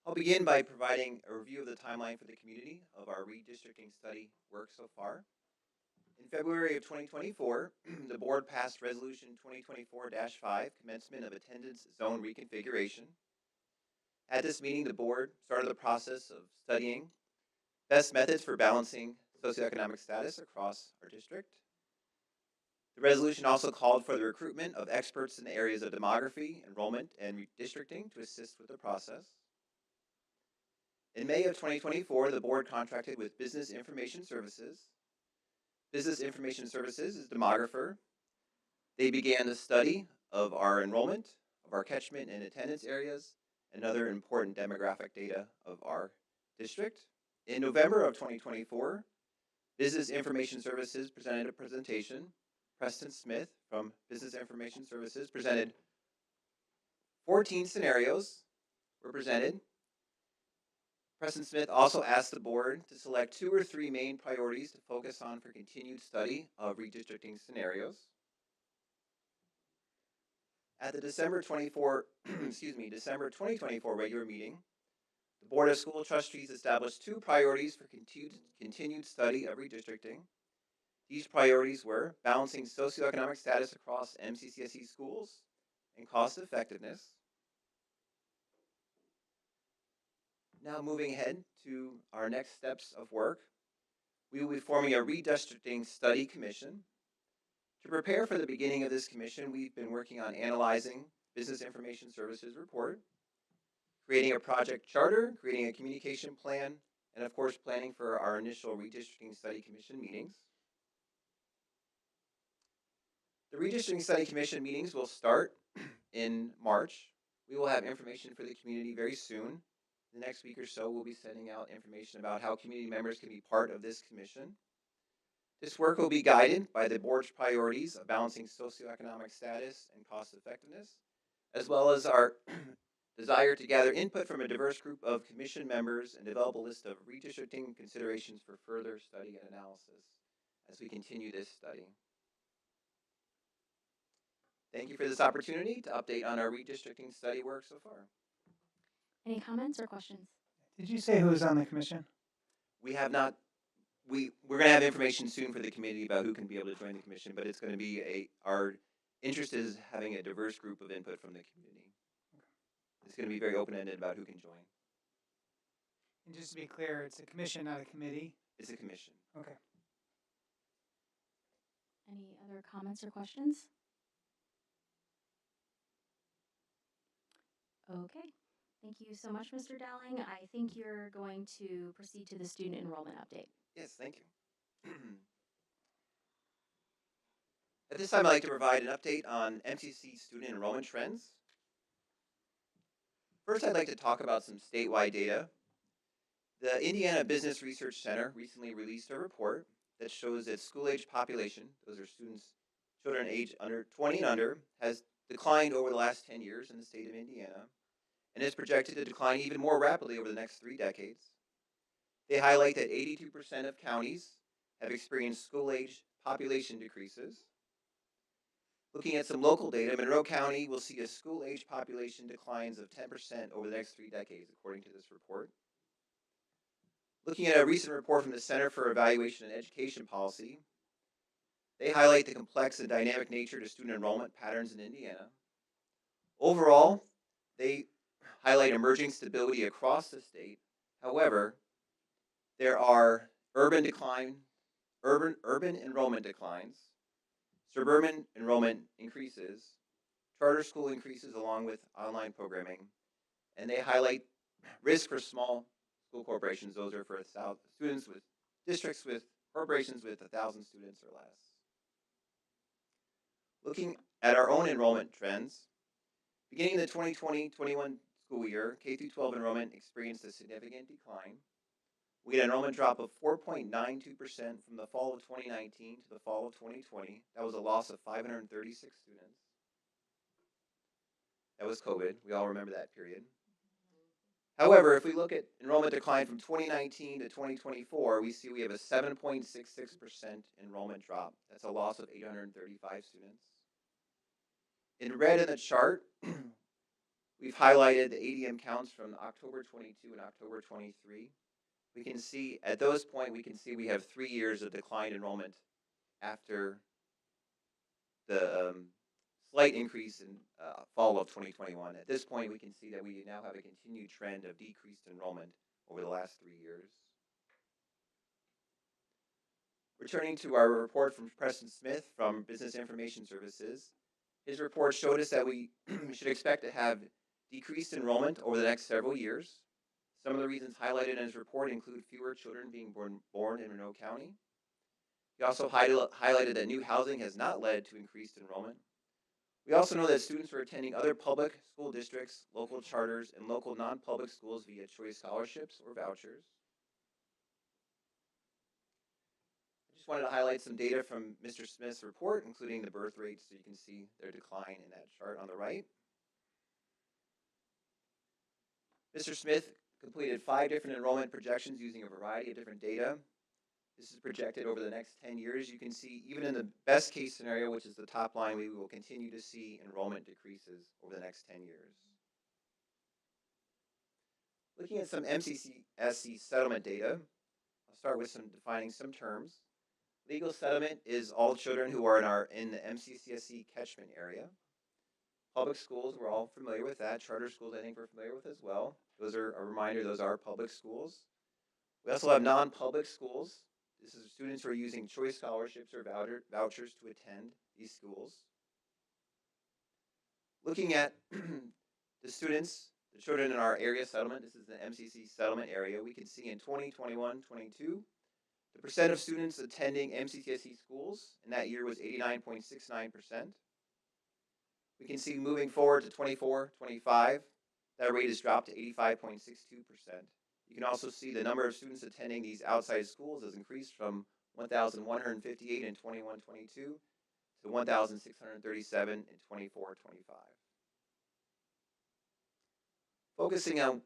I'll begin by providing a review of the timeline for the community of our redistricting study work so far. In February of 2024, the board passed Resolution 2024-5, Commencement of Attendance Zone Reconfiguration. At this meeting, the board started the process of studying best methods for balancing socioeconomic status across our district. The resolution also called for the recruitment of experts in the areas of demography, enrollment, and redistricting to assist with the process. In May of 2024, the board contracted with Business Information Services. Business Information Services is demographer. They began the study of our enrollment, of our catchment and attendance areas, and other important demographic data of our district. In November of 2024, Business Information Services presented a presentation. Preston Smith from Business Information Services presented 14 scenarios were presented. Preston Smith also asked the board to select 2 or 3 main priorities to focus on for continued study of redistricting scenarios. At the December 2024 regular meeting, the Board of School Trustees established 2 priorities for continued study of redistricting. These priorities were balancing socioeconomic status across MCCSC schools and cost effectiveness. Now moving ahead to our next steps of work, we will be forming a redistricting study commission. To prepare for the beginning of this commission, we've been working on analyzing Business Information Services report, creating a project charter, creating a communication plan, and of course planning for our initial redistricting study commission meetings. The redistricting study commission meetings will start in March. We will have information for the community very soon. The next week or so, we'll be sending out information about how community members can be part of this commission. This work will be guided by the board's priorities of balancing socioeconomic status and cost effectiveness, as well as our desire to gather input from a diverse group of commission members and develop a list of redistricting considerations for further study and analysis as we continue this study. Thank you for this opportunity to update on our redistricting study work so far. Any comments or questions? Did you say who was on the commission? We have not, we're going to have information soon for the community about who can be able to join the commission, but it's going to be our interest is having a diverse group of input from the community. It's going to be very open-ended about who can join. And just to be clear, it's a commission, not a committee? It's a commission. Okay. Any other comments or questions? Okay. Thank you so much, Mr. Dowling. I think you're going to proceed to the student enrollment update. Yes, thank you. At this time, I'd like to provide an update on MCC student enrollment trends. First, I'd like to talk about some statewide data. The Indiana Business Research Center recently released a report that shows that school-age population, those are children aged under 20 and under, has declined over the last 10 years in the state of Indiana, and is projected to decline even more rapidly over the next 3 decades. They highlight that 82% of counties have experienced school-age population decreases. Looking at some local data, Monroe County will see a school-age population declines of 10% over the next 3 decades, according to this report. Looking at a recent report from the Center for Evaluation and Education Policy, they highlight the complex and dynamic nature to student enrollment patterns in Indiana. Overall, they highlight emerging stability across the state. However, there are urban enrollment declines, suburban enrollment increases, charter school increases along with online programming, and they highlight risk for small school corporations. Those are for students with districts with corporations with 1,000 students or less. Looking at our own enrollment trends, beginning the 2020-21 school year, K-12 enrollment experienced a significant decline. We had an enrollment drop of 4.92% from the fall of 2019 to the fall of 2020. That was a loss of 536 students. That was COVID. We all remember that period. However, if we look at enrollment decline from 2019 to 2024, we see we have a 7.66% enrollment drop. That's a loss of 835 students. In red in the chart, we've highlighted the ADM counts from October 22 and October 23. We can see at those points, we have 3 years of declined enrollment after the slight increase in fall of 2021. At this point, we can see that we now have a continued trend of decreased enrollment over the last 3 years. Returning to our report from Preston Smith from Business Information Services, his report showed us that we should expect to have decreased enrollment over the next several years. Some of the reasons highlighted in his report include fewer children being born in Monroe County. He also highlighted that new housing has not led to increased enrollment. We also know that students are attending other public school districts, local charters, and local non-public schools via choice scholarships or vouchers. I just wanted to highlight some data from Mr. Smith's report, including the birth rates, so you can see their decline in that chart on the right. Mr. Smith completed 5 different enrollment projections using a variety of different data. This is projected over the next 10 years. You can see even in the best case scenario, which is the top line, we will continue to see enrollment decreases over the next 10 years. Looking at some MCCSC settlement data, I'll start with defining some terms. Legal settlement is all children who are in the MCCSC catchment area. Public schools, we're all familiar with that. Charter schools, I think we're familiar with as well. Those are a reminder, those are public schools. We also have non-public schools. This is students who are using choice scholarships or vouchers to attend these schools. Looking at the children in our area settlement, this is the MCC settlement area, we can see in 2021-22, the percent of students attending MCCSC schools in that year was 89.69%. We can see moving forward to 24-25, that rate has dropped to 85.62%. You can also see the number of students attending these outside schools has increased from 1,158 in 21-22 to 1,637 in 24-25. Focusing on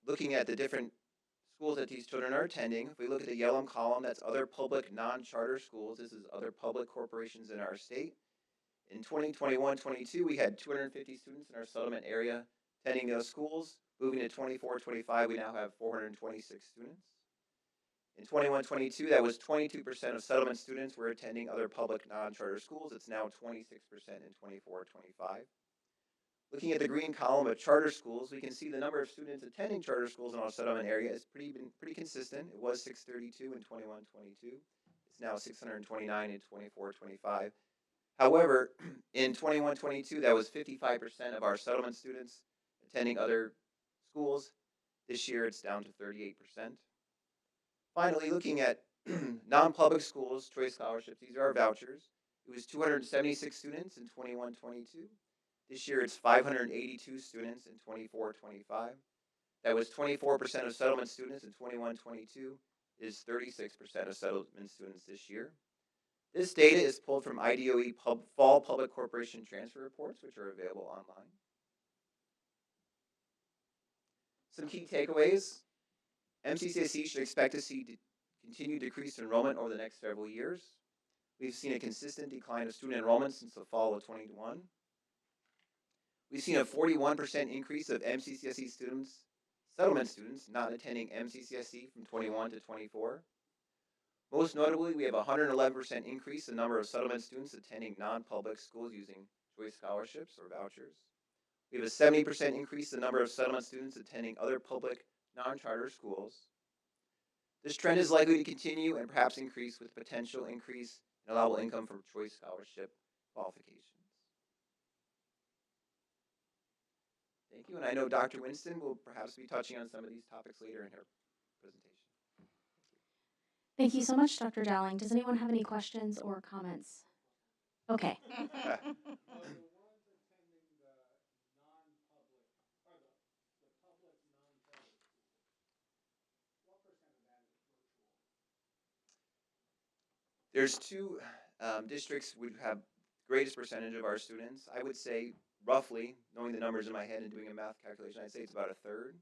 looking at the different schools that these children are attending, if we look at the yellow column, that's other public non-charter schools. This is other public corporations in our state. In 2021-22, we had 250 students in our settlement area attending those schools. Moving to 24-25, we now have 426 students. In 21-22, that was 22% of settlement students were attending other public non-charter schools. It's now 26% in 24-25. Looking at the green column of charter schools, we can see the number of students attending charter schools in our settlement area has been pretty consistent. It was 632 in 21-22. It's now 629 in 24-25. However, in 21-22, that was 55% of our settlement students attending other schools. This year, it's down to 38%. Finally, looking at non-public schools, choice scholarships, these are our vouchers. It was 276 students in 21-22. This year, it's 582 students in 24-25. That was 24% of settlement students in 21-22. Is 36% of settlement students this year. This data is pulled from IDOE Fall Public Corporation Transfer Reports, which are available online. Some key takeaways. MCCSC should expect to see continued decreased enrollment over the next several years. We've seen a consistent decline of student enrollment since the fall of 2021. We've seen a 41% increase of MCCSC students, settlement students, not attending MCCSC from 21 to 24. Most notably, we have a 111% increase in the number of settlement students attending non-public schools using choice scholarships or vouchers. We have a 70% increase in the number of settlement students attending other public non-charter schools. This trend is likely to continue and perhaps increase with potential increase in allowable income from choice scholarship qualifications. Thank you, and I know Dr. Winston will perhaps be touching on some of these topics later in her presentation. Thank you so much, Dr. Dowling. Does anyone have any questions or comments? Okay. There's two districts would have greatest percentage of our students. I would say roughly, knowing the numbers in my head and doing a math calculation, I'd say it's about a third.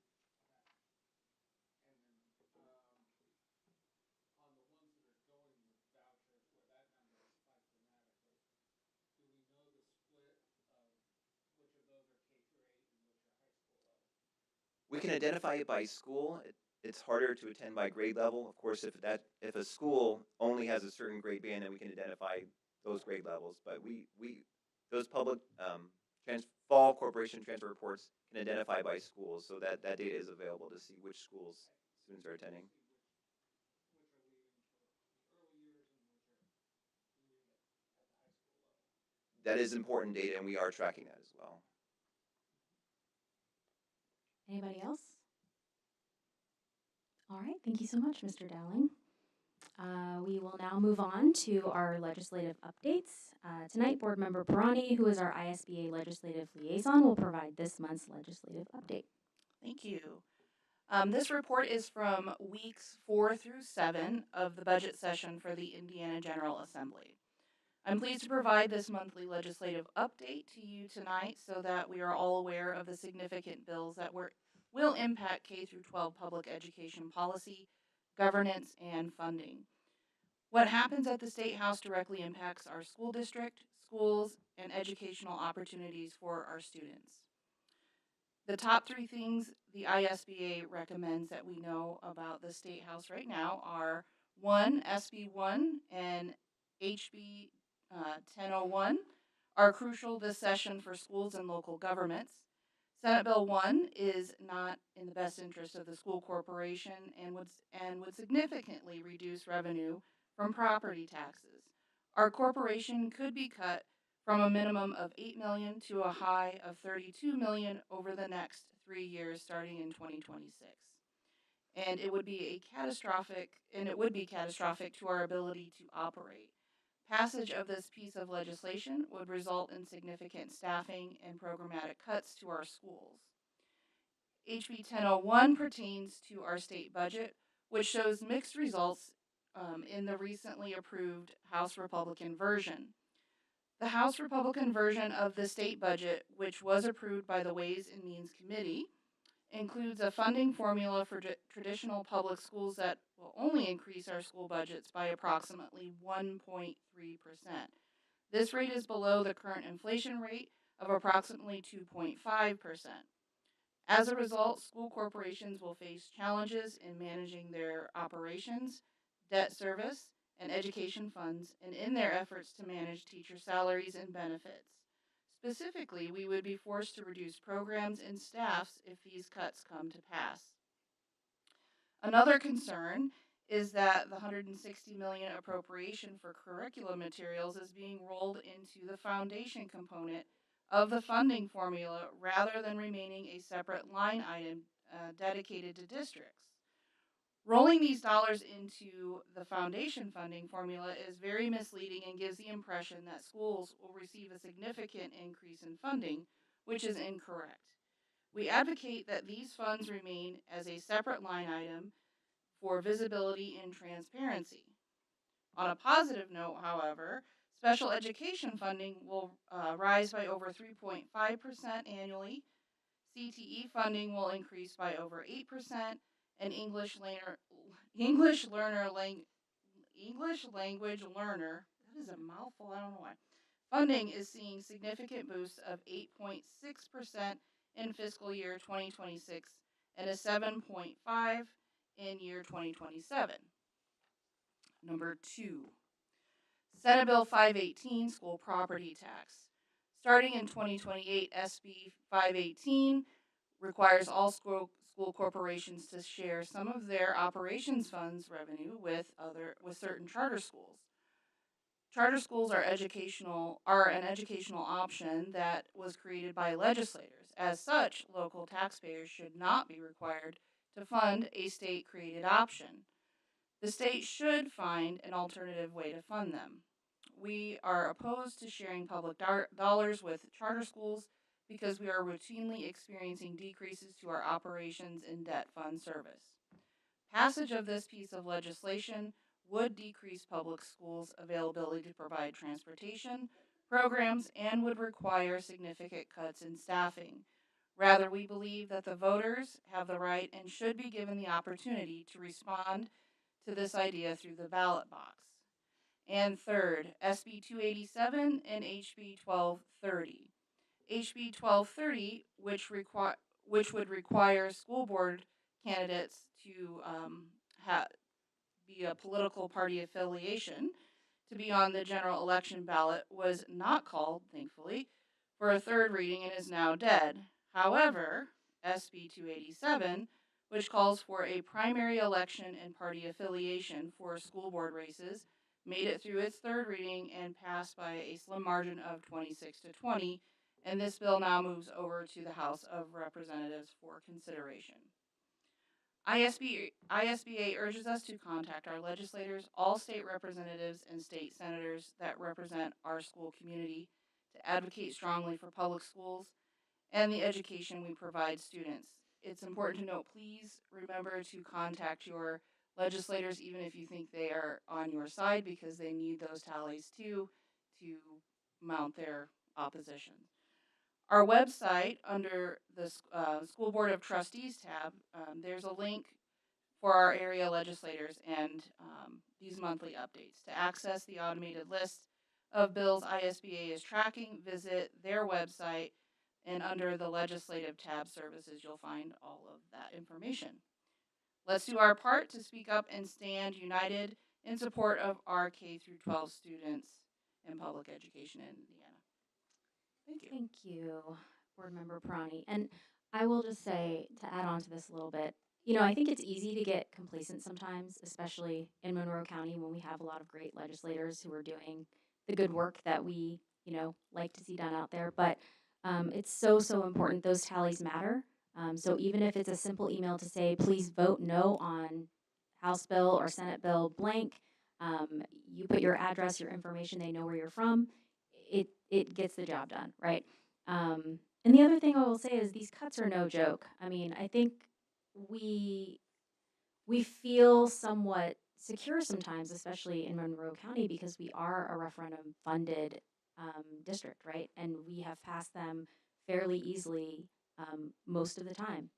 We can identify it by school. It's harder to attend by grade level. Of course, if a school only has a certain grade band, then we can identify those grade levels. But those public fall corporation transfer reports can identify by schools, so that data is available to see which schools students are attending. That is important data, and we are tracking that as well. Anybody else? All right, thank you so much, Mr. Dowling. We will now move on to our legislative updates. Tonight, Board Member Pirani, who is our ISBA Legislative Liaison, will provide this month's legislative update. Thank you. This report is from weeks 4 through 7 of the budget session for the Indiana General Assembly. I'm pleased to provide this monthly legislative update to you tonight so that we are all aware of the significant bills that will impact K through 12 public education policy, governance, and funding. What happens at the State House directly impacts our school district, schools, and educational opportunities for our students. The top 3 things the ISBA recommends that we know about the State House right now are 1, SB 1 and HB 1001 are crucial this session for schools and local governments. Senate Bill 1 is not in the best interest of the school corporation and would significantly reduce revenue from property taxes. Our corporation could be cut from a minimum of $8 million to a high of $32 million over the next 3 years starting in 2026. And it would be catastrophic to our ability to operate. Passage of this piece of legislation would result in significant staffing and programmatic cuts to our schools. HB 1001 pertains to our state budget, which shows mixed results in the recently approved House Republican version. The House Republican version of the state budget, which was approved by the Ways and Means Committee, includes a funding formula for traditional public schools that will only increase our school budgets by approximately 1.3%. This rate is below the current inflation rate of approximately 2.5%. As a result, school corporations will face challenges in managing their operations, debt service, and education funds, and in their efforts to manage teacher salaries and benefits. Specifically, we would be forced to reduce programs and staffs if these cuts come to pass. Another concern is that the $160 million appropriation for curriculum materials is being rolled into the foundation component of the funding formula rather than remaining a separate line item dedicated to districts. Rolling these dollars into the foundation funding formula is very misleading and gives the impression that schools will receive a significant increase in funding, which is incorrect. We advocate that these funds remain as a separate line item for visibility and transparency. On a positive note, however, special education funding will rise by over 3.5% annually. CTE funding will increase by over 8%, and English language learner, that is a mouthful, I don't know why. Funding is seeing significant boosts of 8.6% in fiscal year 2026 and a 7.5% in year 2027. Number 2, Senate Bill 518, school property tax. Starting in 2028, SB 518 requires all school corporations to share some of their operations funds revenue with certain charter schools. Charter schools are an educational option that was created by legislators. As such, local taxpayers should not be required to fund a state-created option. The state should find an alternative way to fund them. We are opposed to sharing public dollars with charter schools because we are routinely experiencing decreases to our operations and debt fund service. Passage of this piece of legislation would decrease public schools' availability to provide transportation, programs, and would require significant cuts in staffing. Rather, we believe that the voters have the right and should be given the opportunity to respond to this idea through the ballot box. And third, SB 287 and HB 1230. HB 1230, which would require school board candidates to be a political party affiliation to be on the general election ballot, was not called, thankfully, for a third reading and is now dead. However, SB 287, which calls for a primary election and party affiliation for school board races, made it through its third reading and passed by a slim margin of 26-20, and this bill now moves over to the House of Representatives for consideration. ISBA urges us to contact our legislators, all state representatives, and state senators that represent our school community to advocate strongly for public schools and the education we provide students. It's important to note, please remember to contact your legislators even if you think they are on your side, because they need those tallies too to mount their opposition. Our website, under the School Board of Trustees tab, there's a link for our area legislators and these monthly updates. To access the automated list of bills ISBA is tracking, visit their website, and under the legislative tab services, you'll find all of that information. Let's do our part to speak up and stand united in support of our K through 12 students in public education in Indiana. Thank you. Thank you, Board Member Prani. And I will just say, to add on to this a little bit, you know, I think it's easy to get complacent sometimes, especially in Monroe County when we have a lot of great legislators who are doing the good work that we, you know, like to see done out there. But it's so, so important. Those tallies matter. So even if it's a simple email to say, please vote no on House bill or Senate bill blank, you put your address, your information, they know where you're from. It gets the job done, right? And the other thing I will say is these cuts are no joke. I mean, I think we we feel somewhat secure sometimes, especially in Monroe County, because we are a referendum funded district, right? And we have passed them fairly easily most of the time.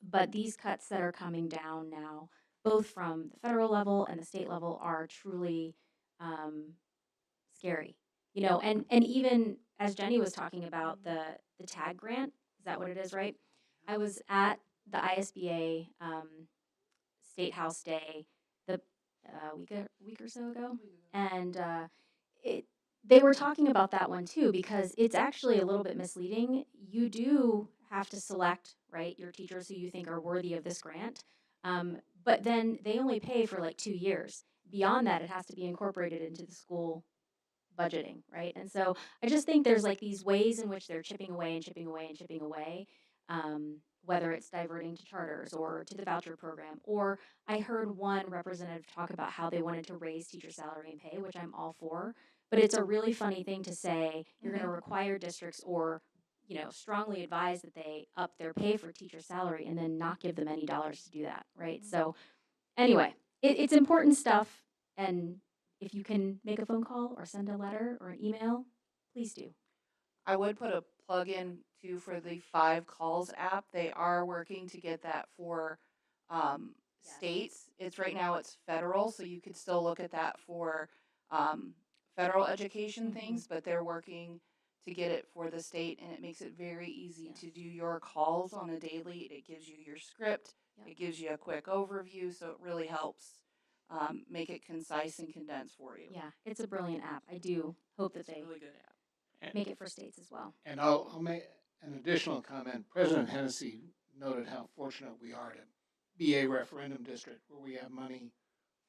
But these cuts that are coming down now, both from the federal level and the state level, are truly um, scary. You know, and even as Jenny was talking about the tag grant, is that what it is, right? I was at the ISBA State House Day the week or so ago, and it they were talking about that one too, because it's actually a little bit misleading. You do have to select, right, your teachers who you think are worthy of this grant, but then they only pay for like 2 years. Beyond that, it has to be incorporated into the school budgeting, right? And so I just think there's like these ways in which they're chipping away and chipping away and chipping away, whether it's diverting to charters or to the voucher program. Or I heard one representative talk about how they wanted to raise teacher salary and pay, which I'm all for. But it's a really funny thing to say you're going to require districts or strongly advise that they up their pay for teacher salary and then not give them any dollars to do that, right? So anyway, it's important stuff, and if you can make a phone call or send a letter or an email, please do. I would put a plug in too for the 5 Calls app. They are working to get that for states. It's right now it's federal, so you could still look at that for federal education things, but they're working to get it for the state, and it makes it very easy to do your calls on a daily. It gives you your script. Yep. It gives you a quick overview, so it really helps make it concise and condensed for you. Yeah, it's a brilliant app. I do hope that It's a they really good app. make it for states as well. And I'll make an additional comment. President Hennessy noted how fortunate we are to be a referendum district where we have money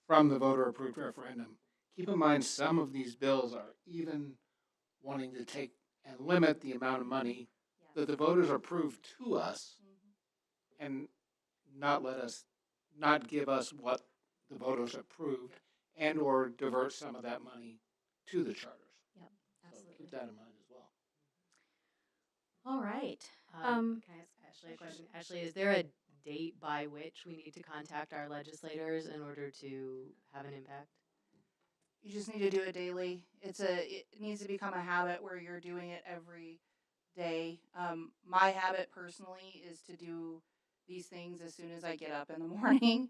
from the voter-approved referendum. Keep in mind, some of these bills are even wanting to take and limit the amount of money that the voters approve to us and not give us what the voters approved, and or divert some of that money to the charters. Yep, So absolutely. keep that in mind as well. All right. Can I ask Ashley a question? Ashley, is there a date by which we need to contact our legislators in order to have an impact? You just need to do it daily. It needs to become a habit where you're doing it every day. My habit personally is to do these things as soon as I get up in the morning,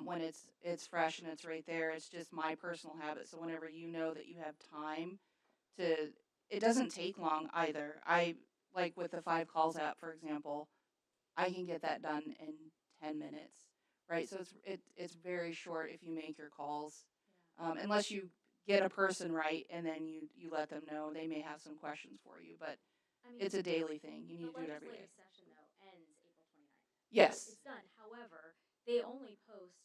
when it's fresh and it's right there. It's just my personal habit. So whenever you know that you have time it doesn't take long either. I like with the 5 Calls app, for example, I can get that done in 10 minutes, right? So it's very short if you make your calls, unless you get a person right and then you let them know. They may have some questions for you, but it's a daily thing. You need to do it every day. The legislative session, though, ends April 29th. Yes. So it's done. However, they only post,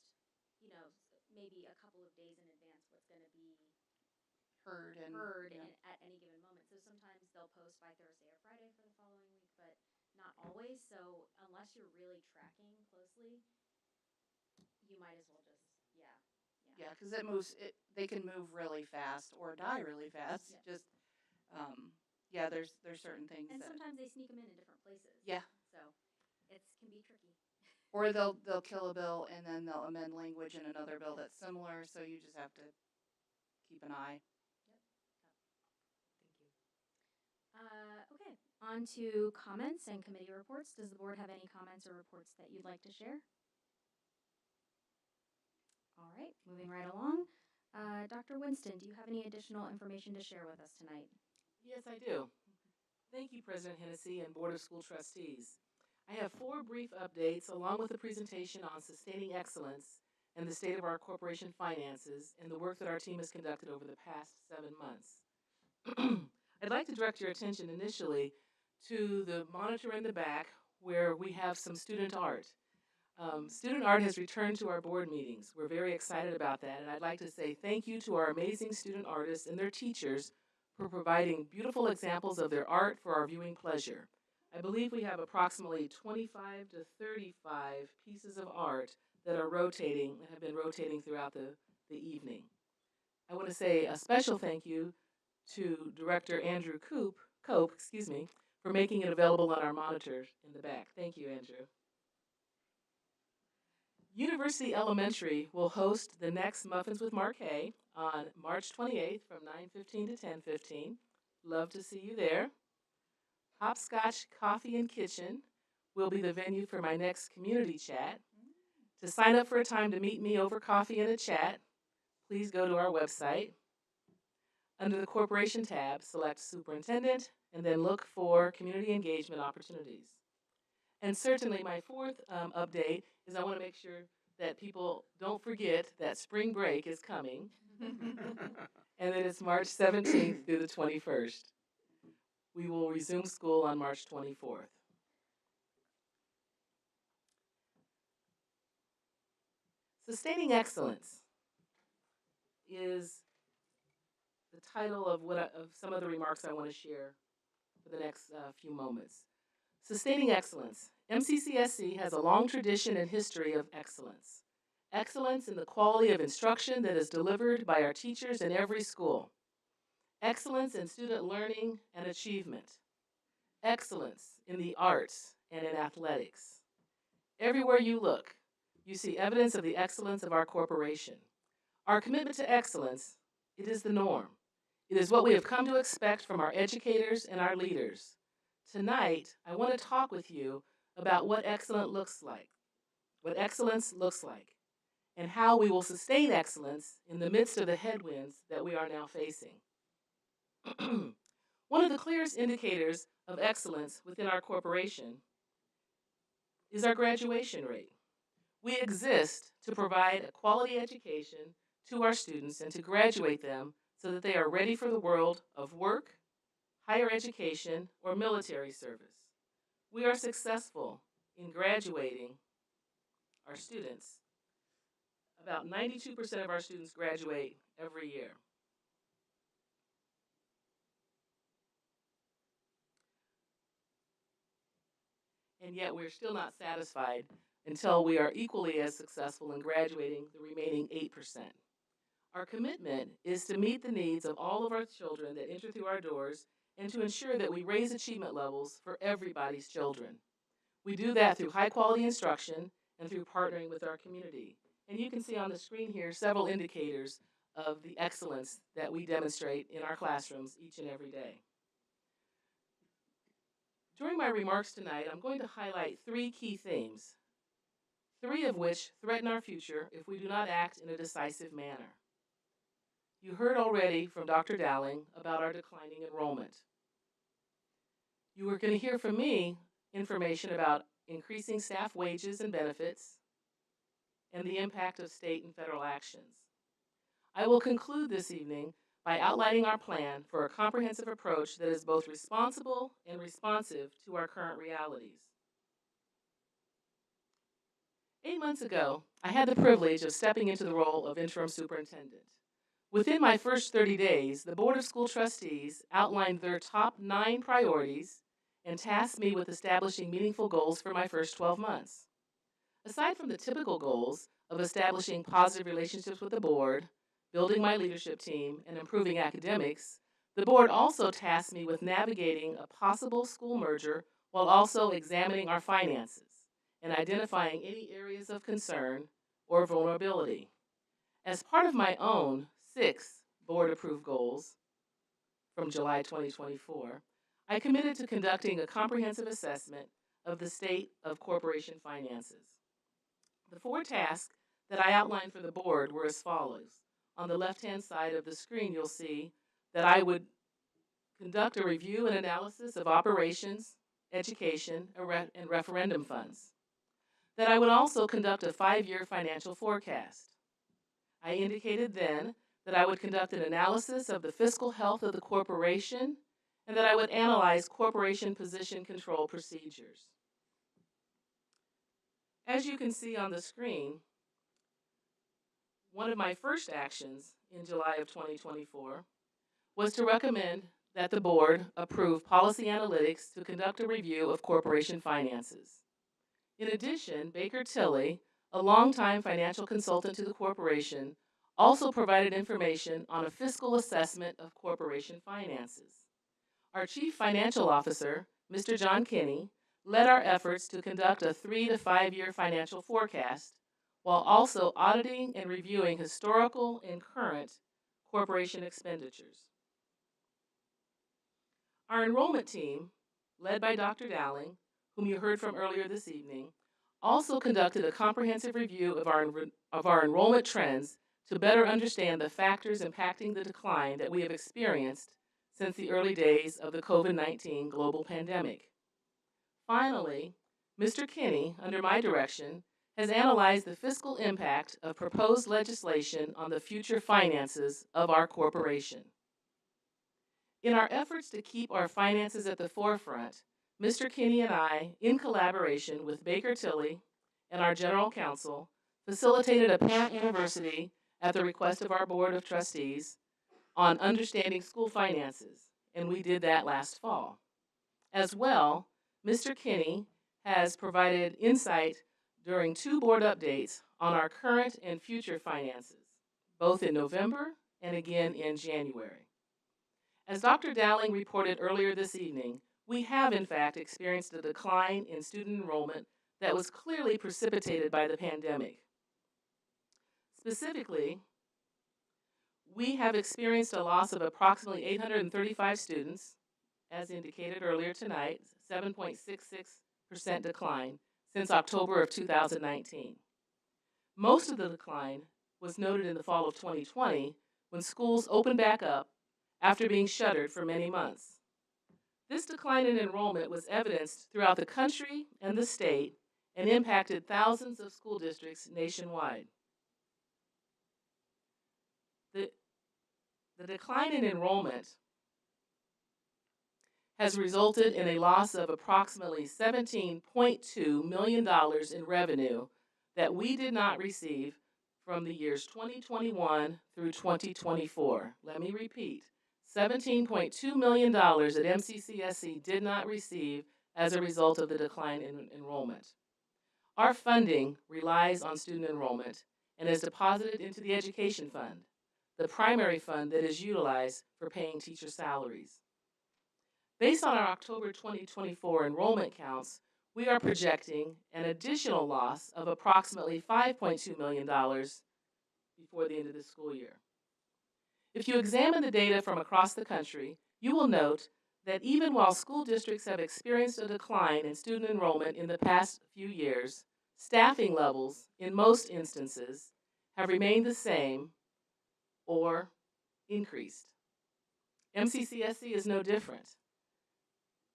maybe a couple of days in advance what's going to be Heard at any given moment. So sometimes they'll post by Thursday or Friday for the following week, but not always. So unless you're really tracking closely, you might as well just, Yeah, because it moves. They can move really fast or die really fast. Yeah. Just yeah, there's certain things and that sometimes they sneak them in different places. yeah. So it can be tricky. Or they'll kill a bill and then they'll amend language in another bill that's similar. So you just have to keep an eye. Thank you. Okay, on to comments and committee reports. Does the board have any comments or reports that you'd like to share? All right, moving right along. Dr. Winston, do you have any additional information to share with us tonight? Yes, I do. Thank you, President Hennessy and Board of School Trustees. I have 4 brief updates along with a presentation on sustaining excellence and the state of our corporation finances and the work that our team has conducted over the past 7 months. I'd like to direct your attention initially to the monitor in the back where we have some student art. Student art has returned to our board meetings. We're very excited about that, and I'd like to say thank you to our amazing student artists and their teachers for providing beautiful examples of their art for our viewing pleasure. I believe we have approximately 25 to 35 pieces of art that are rotating and have been rotating throughout the evening. I want to say a special thank you to Director Andrew Cope, for making it available on our monitors in the back. Thank you, Andrew. University Elementary will host the next Muffins with Marquet on March 28th from 9:15 to 10:15. Love to see you there. Hopscotch Coffee and Kitchen will be the venue for my next community chat. To sign up for a time to meet me over coffee and a chat, please go to our website. Under the Corporation tab, select Superintendent, and then look for Community Engagement Opportunities. And certainly my 4th update is I want to make sure that people don't forget that spring break is coming and that it's March 17th through the 21st. We will resume school on March 24th. Sustaining excellence is the title of some of the remarks I want to share for the next few moments. Sustaining excellence. MCCSC has a long tradition and history of excellence. Excellence in the quality of instruction that is delivered by our teachers in every school. Excellence in student learning and achievement. Excellence in the arts and in athletics. Everywhere you look, you see evidence of the excellence of our corporation. Our commitment to excellence, it is the norm. It is what we have come to expect from our educators and our leaders. Tonight, I want to talk with you about what excellence looks like, and how we will sustain excellence in the midst of the headwinds that we are now facing. One of the clearest indicators of excellence within our corporation is our graduation rate. We exist to provide a quality education to our students and to graduate them so that they are ready for the world of work, higher education, or military service. We are successful in graduating our students. About 92% of our students graduate every year. And yet we're still not satisfied until we are equally as successful in graduating the remaining 8%. Our commitment is to meet the needs of all of our children that enter through our doors and to ensure that we raise achievement levels for everybody's children. We do that through high quality instruction and through partnering with our community. And you can see on the screen here several indicators of the excellence that we demonstrate in our classrooms each and every day. During my remarks tonight, I'm going to highlight 3 key themes, 3 of which threaten our future if we do not act in a decisive manner. You heard already from Dr. Dowling about our declining enrollment. You are going to hear from me information about increasing staff wages and benefits and the impact of state and federal actions. I will conclude this evening by outlining our plan for a comprehensive approach that is both responsible and responsive to our current realities. 8 months ago, I had the privilege of stepping into the role of interim superintendent. Within my first 30 days, the Board of School Trustees outlined their top 9 priorities and tasked me with establishing meaningful goals for my first 12 months. Aside from the typical goals, of establishing positive relationships with the board, building my leadership team, and improving academics, the board also tasked me with navigating a possible school merger while also examining our finances and identifying any areas of concern or vulnerability. As part of my own 6 board-approved goals from July 2024, I committed to conducting a comprehensive assessment of the state of corporation finances. The 4 tasks that I outlined for the board were as follows. On the left-hand side of the screen, you'll see that I would conduct a review and analysis of operations, education, and referendum funds. That I would also conduct a 5-year financial forecast. I indicated then that I would conduct an analysis of the fiscal health of the corporation and that I would analyze corporation position control procedures. As you can see on the screen, one of my first actions in July of 2024 was to recommend that the board approve policy analytics to conduct a review of corporation finances. In addition, Baker Tilly, a longtime financial consultant to the corporation, also provided information on a fiscal assessment of corporation finances. Our Chief Financial Officer, Mr. John Kinney, led our efforts to conduct a 3 to 5 year financial forecast while also auditing and reviewing historical and current corporation expenditures. Our enrollment team, led by Dr. Dowling, whom you heard from earlier this evening, also conducted a comprehensive review of our enrollment trends to better understand the factors impacting the decline that we have experienced since the early days of the COVID-19 global pandemic. Finally, Mr. Kinney, under my direction, has analyzed the fiscal impact of proposed legislation on the future finances of our corporation. In our efforts to keep our finances at the forefront, Mr. Kinney and I, in collaboration with Baker Tilly and our General Counsel, facilitated a parent university at the request of our Board of Trustees on understanding school finances, and we did that last fall. As well, Mr. Kinney has provided insight during 2 board updates on our current and future finances, both in November and again in January. As Dr. Dowling reported earlier this evening, we have in fact experienced a decline in student enrollment that was clearly precipitated by the pandemic. Specifically, we have experienced a loss of approximately 835 students, as indicated earlier tonight, 7.66% decline since October of 2019. Most of the decline was noted in the fall of 2020 when schools opened back up after being shuttered for many months. This decline in enrollment was evidenced throughout the country and the state and impacted thousands of school districts nationwide. The decline in enrollment has resulted in a loss of approximately $17.2 million in revenue that we did not receive from the years 2021 through 2024. Let me repeat. $17.2 million that MCCSC did not receive as a result of the decline in enrollment. Our funding relies on student enrollment and is deposited into the education fund, the primary fund that is utilized for paying teacher salaries. Based on our October 2024 enrollment counts, we are projecting an additional loss of approximately $5.2 million before the end of the school year. If you examine the data from across the country, you will note that even while school districts have experienced a decline in student enrollment in the past few years, staffing levels, in most instances, have remained the same or increased. MCCSC is no different.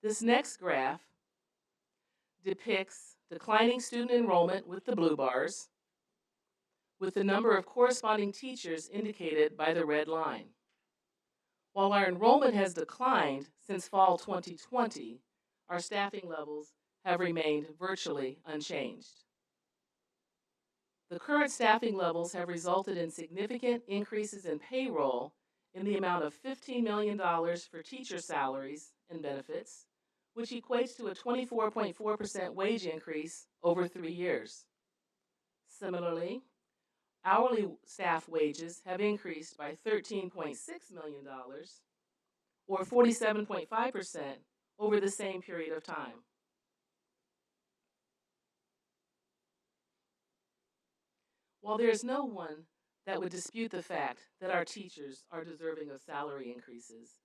This next graph depicts declining student enrollment with the blue bars, with the number of corresponding teachers indicated by the red line. While our enrollment has declined since fall 2020, our staffing levels have remained virtually unchanged. The current staffing levels have resulted in significant increases in payroll in the amount of $15 million for teacher salaries and benefits, which equates to a 24.4% wage increase over 3 years. Similarly, hourly staff wages have increased by $13.6 million, or 47.5% over the same period of time. While there is no one that would dispute the fact that our teachers are deserving of salary increases,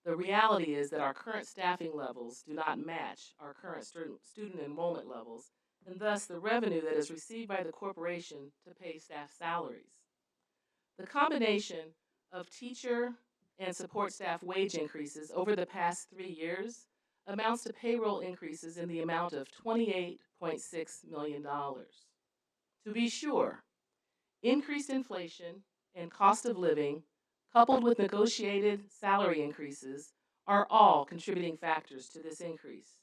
the reality is that our current staffing levels do not match our current student enrollment levels, and thus the revenue that is received by the corporation to pay staff salaries. The combination of teacher and support staff wage increases over the past 3 years amounts to payroll increases in the amount of $28.6 million. To be sure, increased inflation and cost of living, coupled with negotiated salary increases, are all contributing factors to this increase.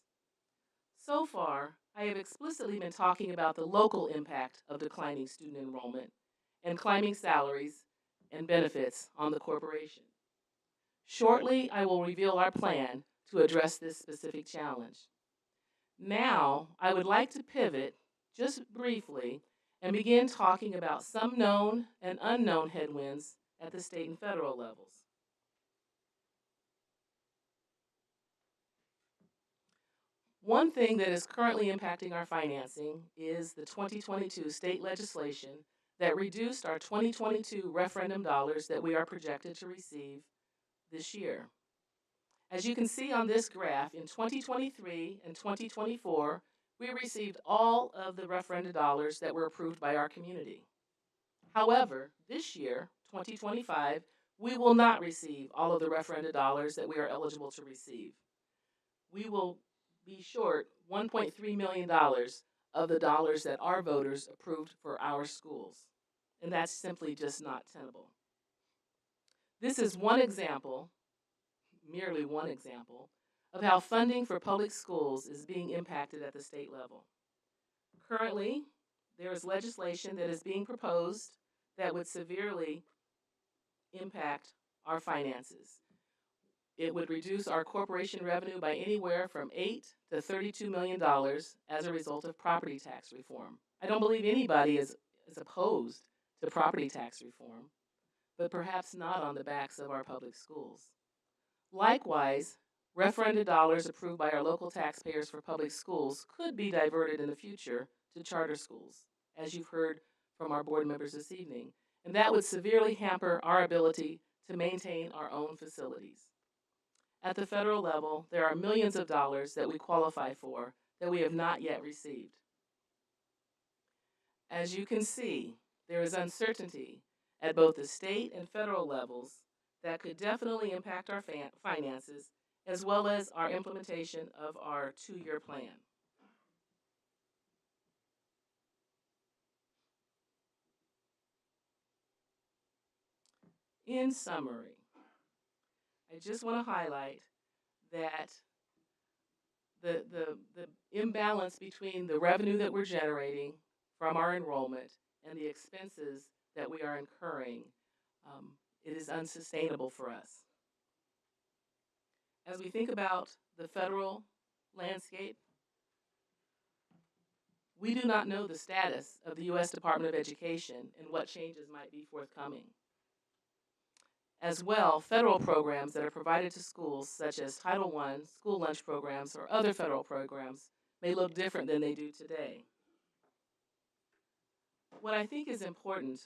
So far, I have explicitly been talking about the local impact of declining student enrollment and climbing salaries and benefits on the corporation. Shortly, I will reveal our plan to address this specific challenge. Now, I would like to pivot just briefly and begin talking about some known and unknown headwinds at the state and federal levels. One thing that is currently impacting our financing is the 2022 state legislation that reduced our 2022 referendum dollars that we are projected to receive this year. As you can see on this graph, in 2023 and 2024, we received all of the referendum dollars that were approved by our community. However, this year, 2025, we will not receive all of the referendum dollars that we are eligible to receive. We will be short $1.3 million of the dollars that our voters approved for our schools. And that's simply just not tenable. This is one example, merely one example, of how funding for public schools is being impacted at the state level. Currently, there is legislation that is being proposed that would severely impact our finances. It would reduce our corporation revenue by anywhere from $8 to $32 million as a result of property tax reform. I don't believe anybody is opposed to property tax reform, but perhaps not on the backs of our public schools. Likewise, referendum dollars approved by our local taxpayers for public schools could be diverted in the future to charter schools, as you've heard from our board members this evening, and that would severely hamper our ability to maintain our own facilities. At the federal level, there are millions of dollars that we qualify for that we have not yet received. As you can see, there is uncertainty at both the state and federal levels that could definitely impact our finances, as well as our implementation of our 2-year plan. In summary, I just want to highlight that the imbalance between the revenue that we're generating from our enrollment and the expenses that we are incurring, it is unsustainable for us. As we think about the federal landscape, we do not know the status of the U.S. Department of Education and what changes might be forthcoming. As well, federal programs that are provided to schools, such as Title I, school lunch programs, or other federal programs, may look different than they do today. What I think is important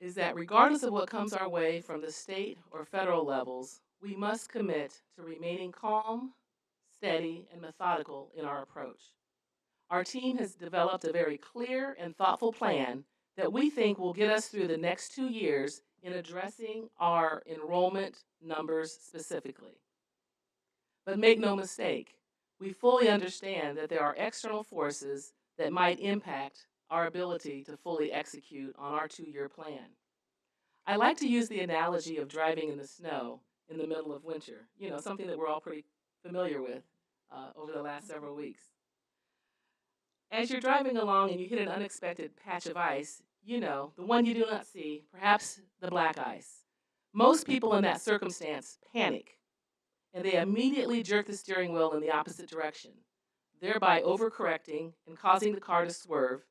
is that regardless of what comes our way from the state or federal levels, we must commit to remaining calm, steady, and methodical in our approach. Our team has developed a very clear and thoughtful plan that we think will get us through the next 2 years in addressing our enrollment numbers specifically. But make no mistake, we fully understand that there are external forces that might impact our ability to fully execute on our 2-year plan. I like to use the analogy of driving in the snow in the middle of winter, something that we're all pretty familiar with over the last several weeks. As you're driving along and you hit an unexpected patch of ice, the one you do not see, perhaps the black ice. Most people in that circumstance panic, and they immediately jerk the steering wheel in the opposite direction. thereby overcorrecting and causing the car to swerve,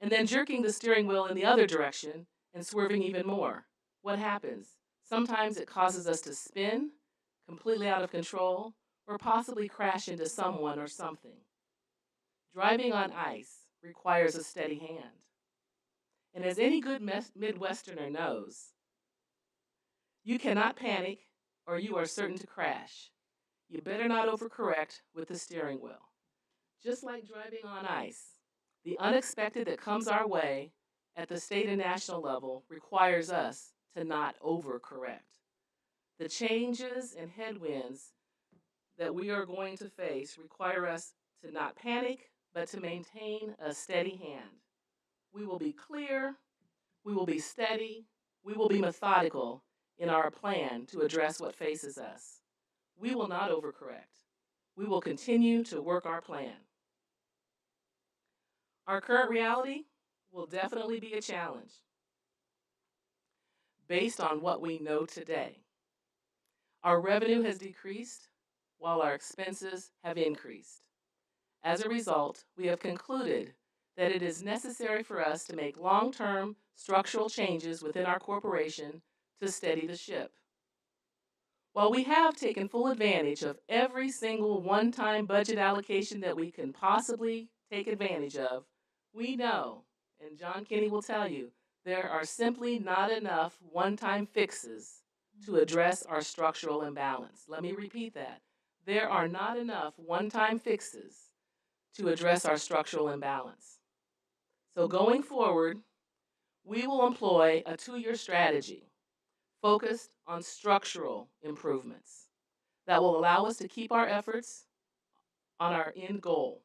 and then jerking the steering wheel in the other direction and swerving even more. What happens? Sometimes it causes us to spin, completely out of control, or possibly crash into someone or something. Driving on ice requires a steady hand. And as any good Midwesterner knows, you cannot panic or you are certain to crash. You better not overcorrect with the steering wheel. Just like driving on ice, the unexpected that comes our way at the state and national level requires us to not overcorrect. The changes and headwinds that we are going to face require us to not panic, but to maintain a steady hand. We will be clear, we will be steady, we will be methodical in our plan to address what faces us. We will not overcorrect. We will continue to work our plan. Our current reality will definitely be a challenge based on what we know today. Our revenue has decreased while our expenses have increased. As a result, we have concluded that it is necessary for us to make long-term structural changes within our corporation to steady the ship. While we have taken full advantage of every single one-time budget allocation that we can possibly take advantage of, we know, and John Kinney will tell you, there are simply not enough one-time fixes to address our structural imbalance. Let me repeat that. There are not enough one-time fixes to address our structural imbalance. So going forward, we will employ a 2-year strategy focused on structural improvements that will allow us to keep our efforts on our end goal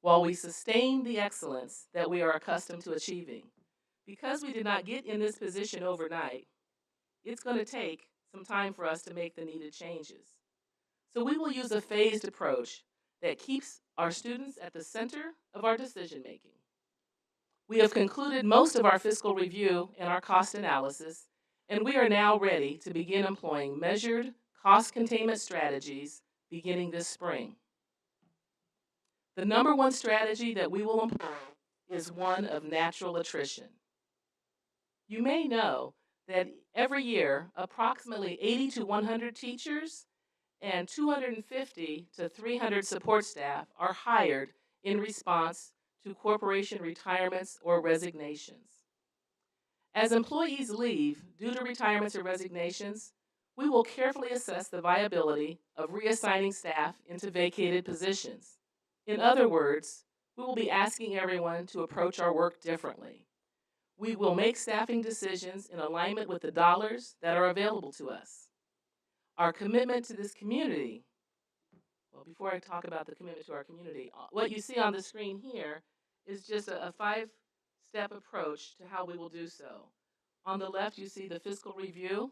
while we sustain the excellence that we are accustomed to achieving. Because we did not get in this position overnight, it's going to take some time for us to make the needed changes. So we will use a phased approach that keeps our students at the center of our decision making. We have concluded most of our fiscal review and our cost analysis, and we are now ready to begin employing measured cost containment strategies beginning this spring. The number one strategy that we will employ is one of natural attrition. You may know that every year, approximately 80 to 100 teachers and 250 to 300 support staff are hired in response to corporation retirements or resignations. As employees leave due to retirements or resignations, we will carefully assess the viability of reassigning staff into vacated positions. In other words, we will be asking everyone to approach our work differently. We will make staffing decisions in alignment with the dollars that are available to us. Our commitment to this community, well, before I talk about the commitment to our community, what you see on the screen here is just a 5-step approach to how we will do so. On the left, you see the fiscal review.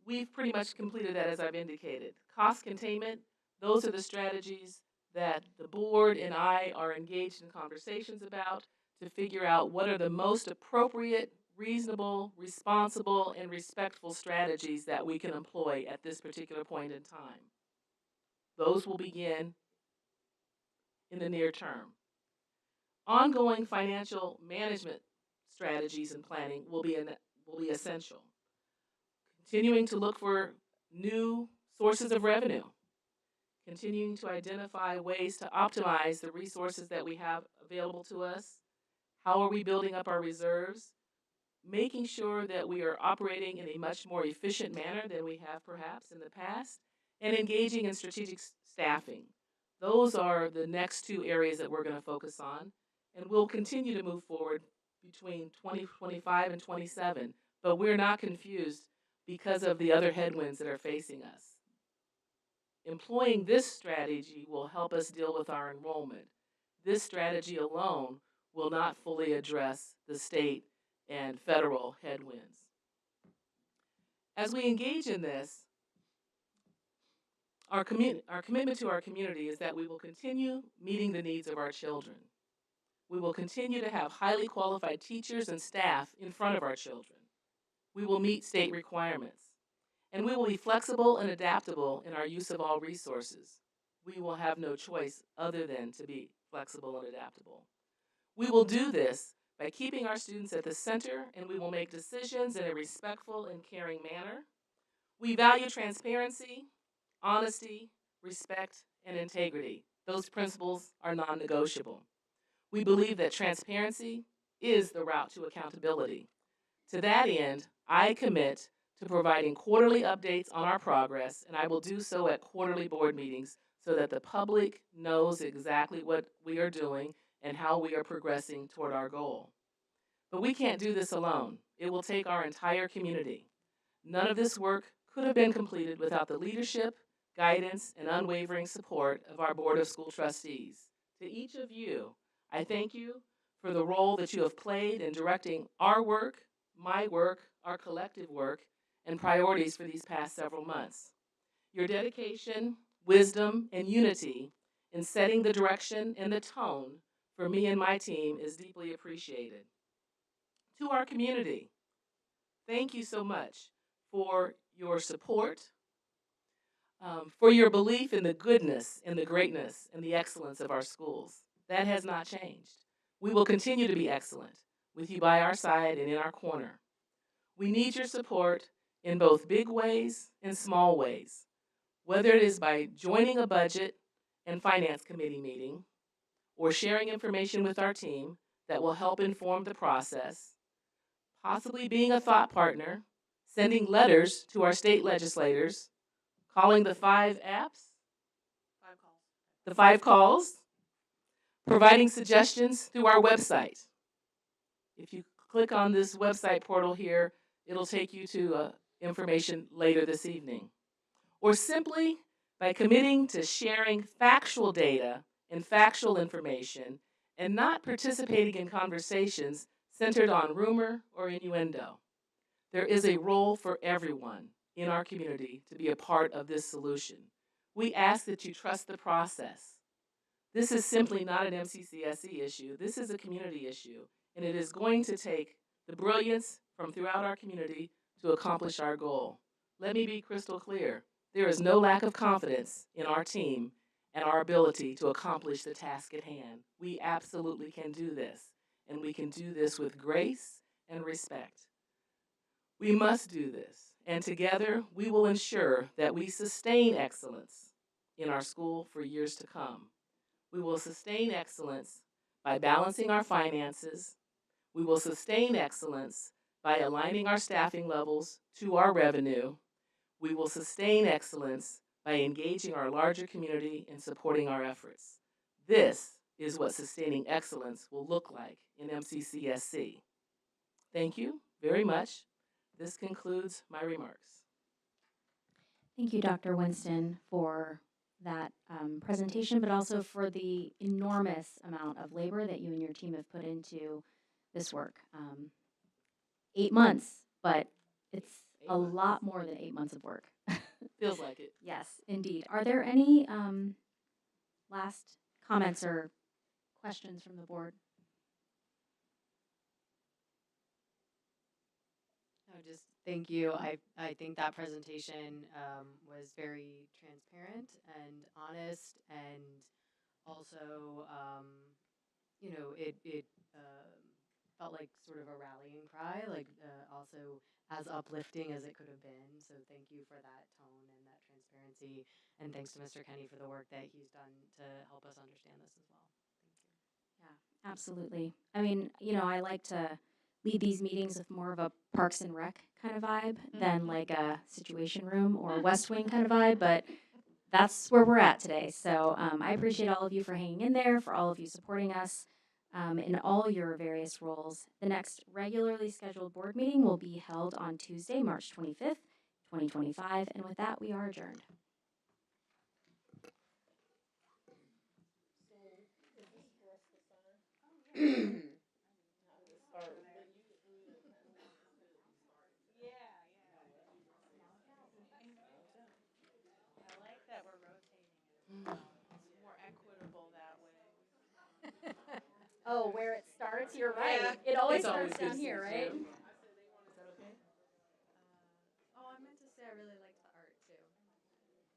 We've pretty much completed that, as I've indicated. Cost containment, those are the strategies that the board and I are engaged in conversations about to figure out what are the most appropriate, reasonable, responsible, and respectful strategies that we can employ at this particular point in time. Those will begin in the near term. Ongoing financial management strategies and planning will be essential. Continuing to look for new sources of revenue. Continuing to identify ways to optimize the resources that we have available to us. How are we building up our reserves? Making sure that we are operating in a much more efficient manner than we have perhaps in the past, and engaging in strategic staffing. Those are the next 2 areas that we're going to focus on, and we'll continue to move forward between 2025 and 27, but we're not confused because of the other headwinds that are facing us. Employing this strategy will help us deal with our enrollment. This strategy alone will not fully address the state and federal headwinds. As we engage in this, our commitment to our community is that we will continue meeting the needs of our children. We will continue to have highly qualified teachers and staff in front of our children. We will meet state requirements. And we will be flexible and adaptable in our use of all resources. we will have no choice other than to be flexible and adaptable. We will do this by keeping our students at the center, and we will make decisions in a respectful and caring manner. We value transparency, honesty, respect, and integrity. Those principles are non-negotiable. We believe that transparency is the route to accountability. To that end, I commit to providing quarterly updates on our progress, and I will do so at quarterly board meetings so that the public knows exactly what we are doing and how we are progressing toward our goal. But we can't do this alone. It will take our entire community. None of this work could have been completed without the leadership, guidance, and unwavering support of our Board of School Trustees. To each of you, I thank you for the role that you have played in directing our work, my work, our collective work, and priorities for these past several months. Your dedication, wisdom, and unity in setting the direction and the tone for me and my team is deeply appreciated. To our community, thank you so much for your support, for your belief in the goodness and the greatness and the excellence of our schools. That has not changed. We will continue to be excellent with you by our side and in our corner. We need your support in both big ways and small ways, whether it is by joining a budget and finance committee meeting or sharing information with our team that will help inform the process, possibly being a thought partner, sending letters to our state legislators, calling the 5 apps, the 5 calls, providing suggestions through our website. If you click on this website portal here, it'll take you to information later this evening. Or simply by committing to sharing factual data and factual information and not participating in conversations centered on rumor or innuendo. There is a role for everyone in our community to be a part of this solution. We ask that you trust the process. This is simply not an MCCSC issue. This is a community issue, and it is going to take the brilliance from throughout our community to accomplish our goal. Let me be crystal clear. There is no lack of confidence in our team and our ability to accomplish the task at hand. We absolutely can do this, and we can do this with grace and respect. We must do this, and together we will ensure that we sustain excellence in our school for years to come. We will sustain excellence by balancing our finances. We will sustain excellence by aligning our staffing levels to our revenue. We will sustain excellence by engaging our larger community and supporting our efforts. This is what sustaining excellence will look like in MCCSC. Thank you very much. This concludes my remarks. Thank you, Dr. Winston, for that presentation, but also for the enormous amount of labor that you and your team have put into this work. 8 months, but it's a lot more than 8 months of work. Feels like it. Yes, indeed. Are there any last comments or questions from the board? No, just thank you. I think that presentation was very transparent and honest, and also, it felt like sort of a rallying cry, like also as uplifting as it could have been. So thank you for that tone and that transparency, and thanks to Mr. Kenny for the work that he's done to help us understand this as well. Thank you. Yeah, absolutely. I mean, I like to lead these meetings with more of a Parks and Rec kind of vibe than like a Situation Room or West Wing kind of vibe, but that's where we're at today. So I appreciate all of you for hanging in there, for all of you supporting us in all your various roles. The next regularly scheduled board meeting will be held on Tuesday, March 25th, 2025. And with that, we are adjourned. Oh, where it starts? You're right. Yeah. It always It's starts always down here, right?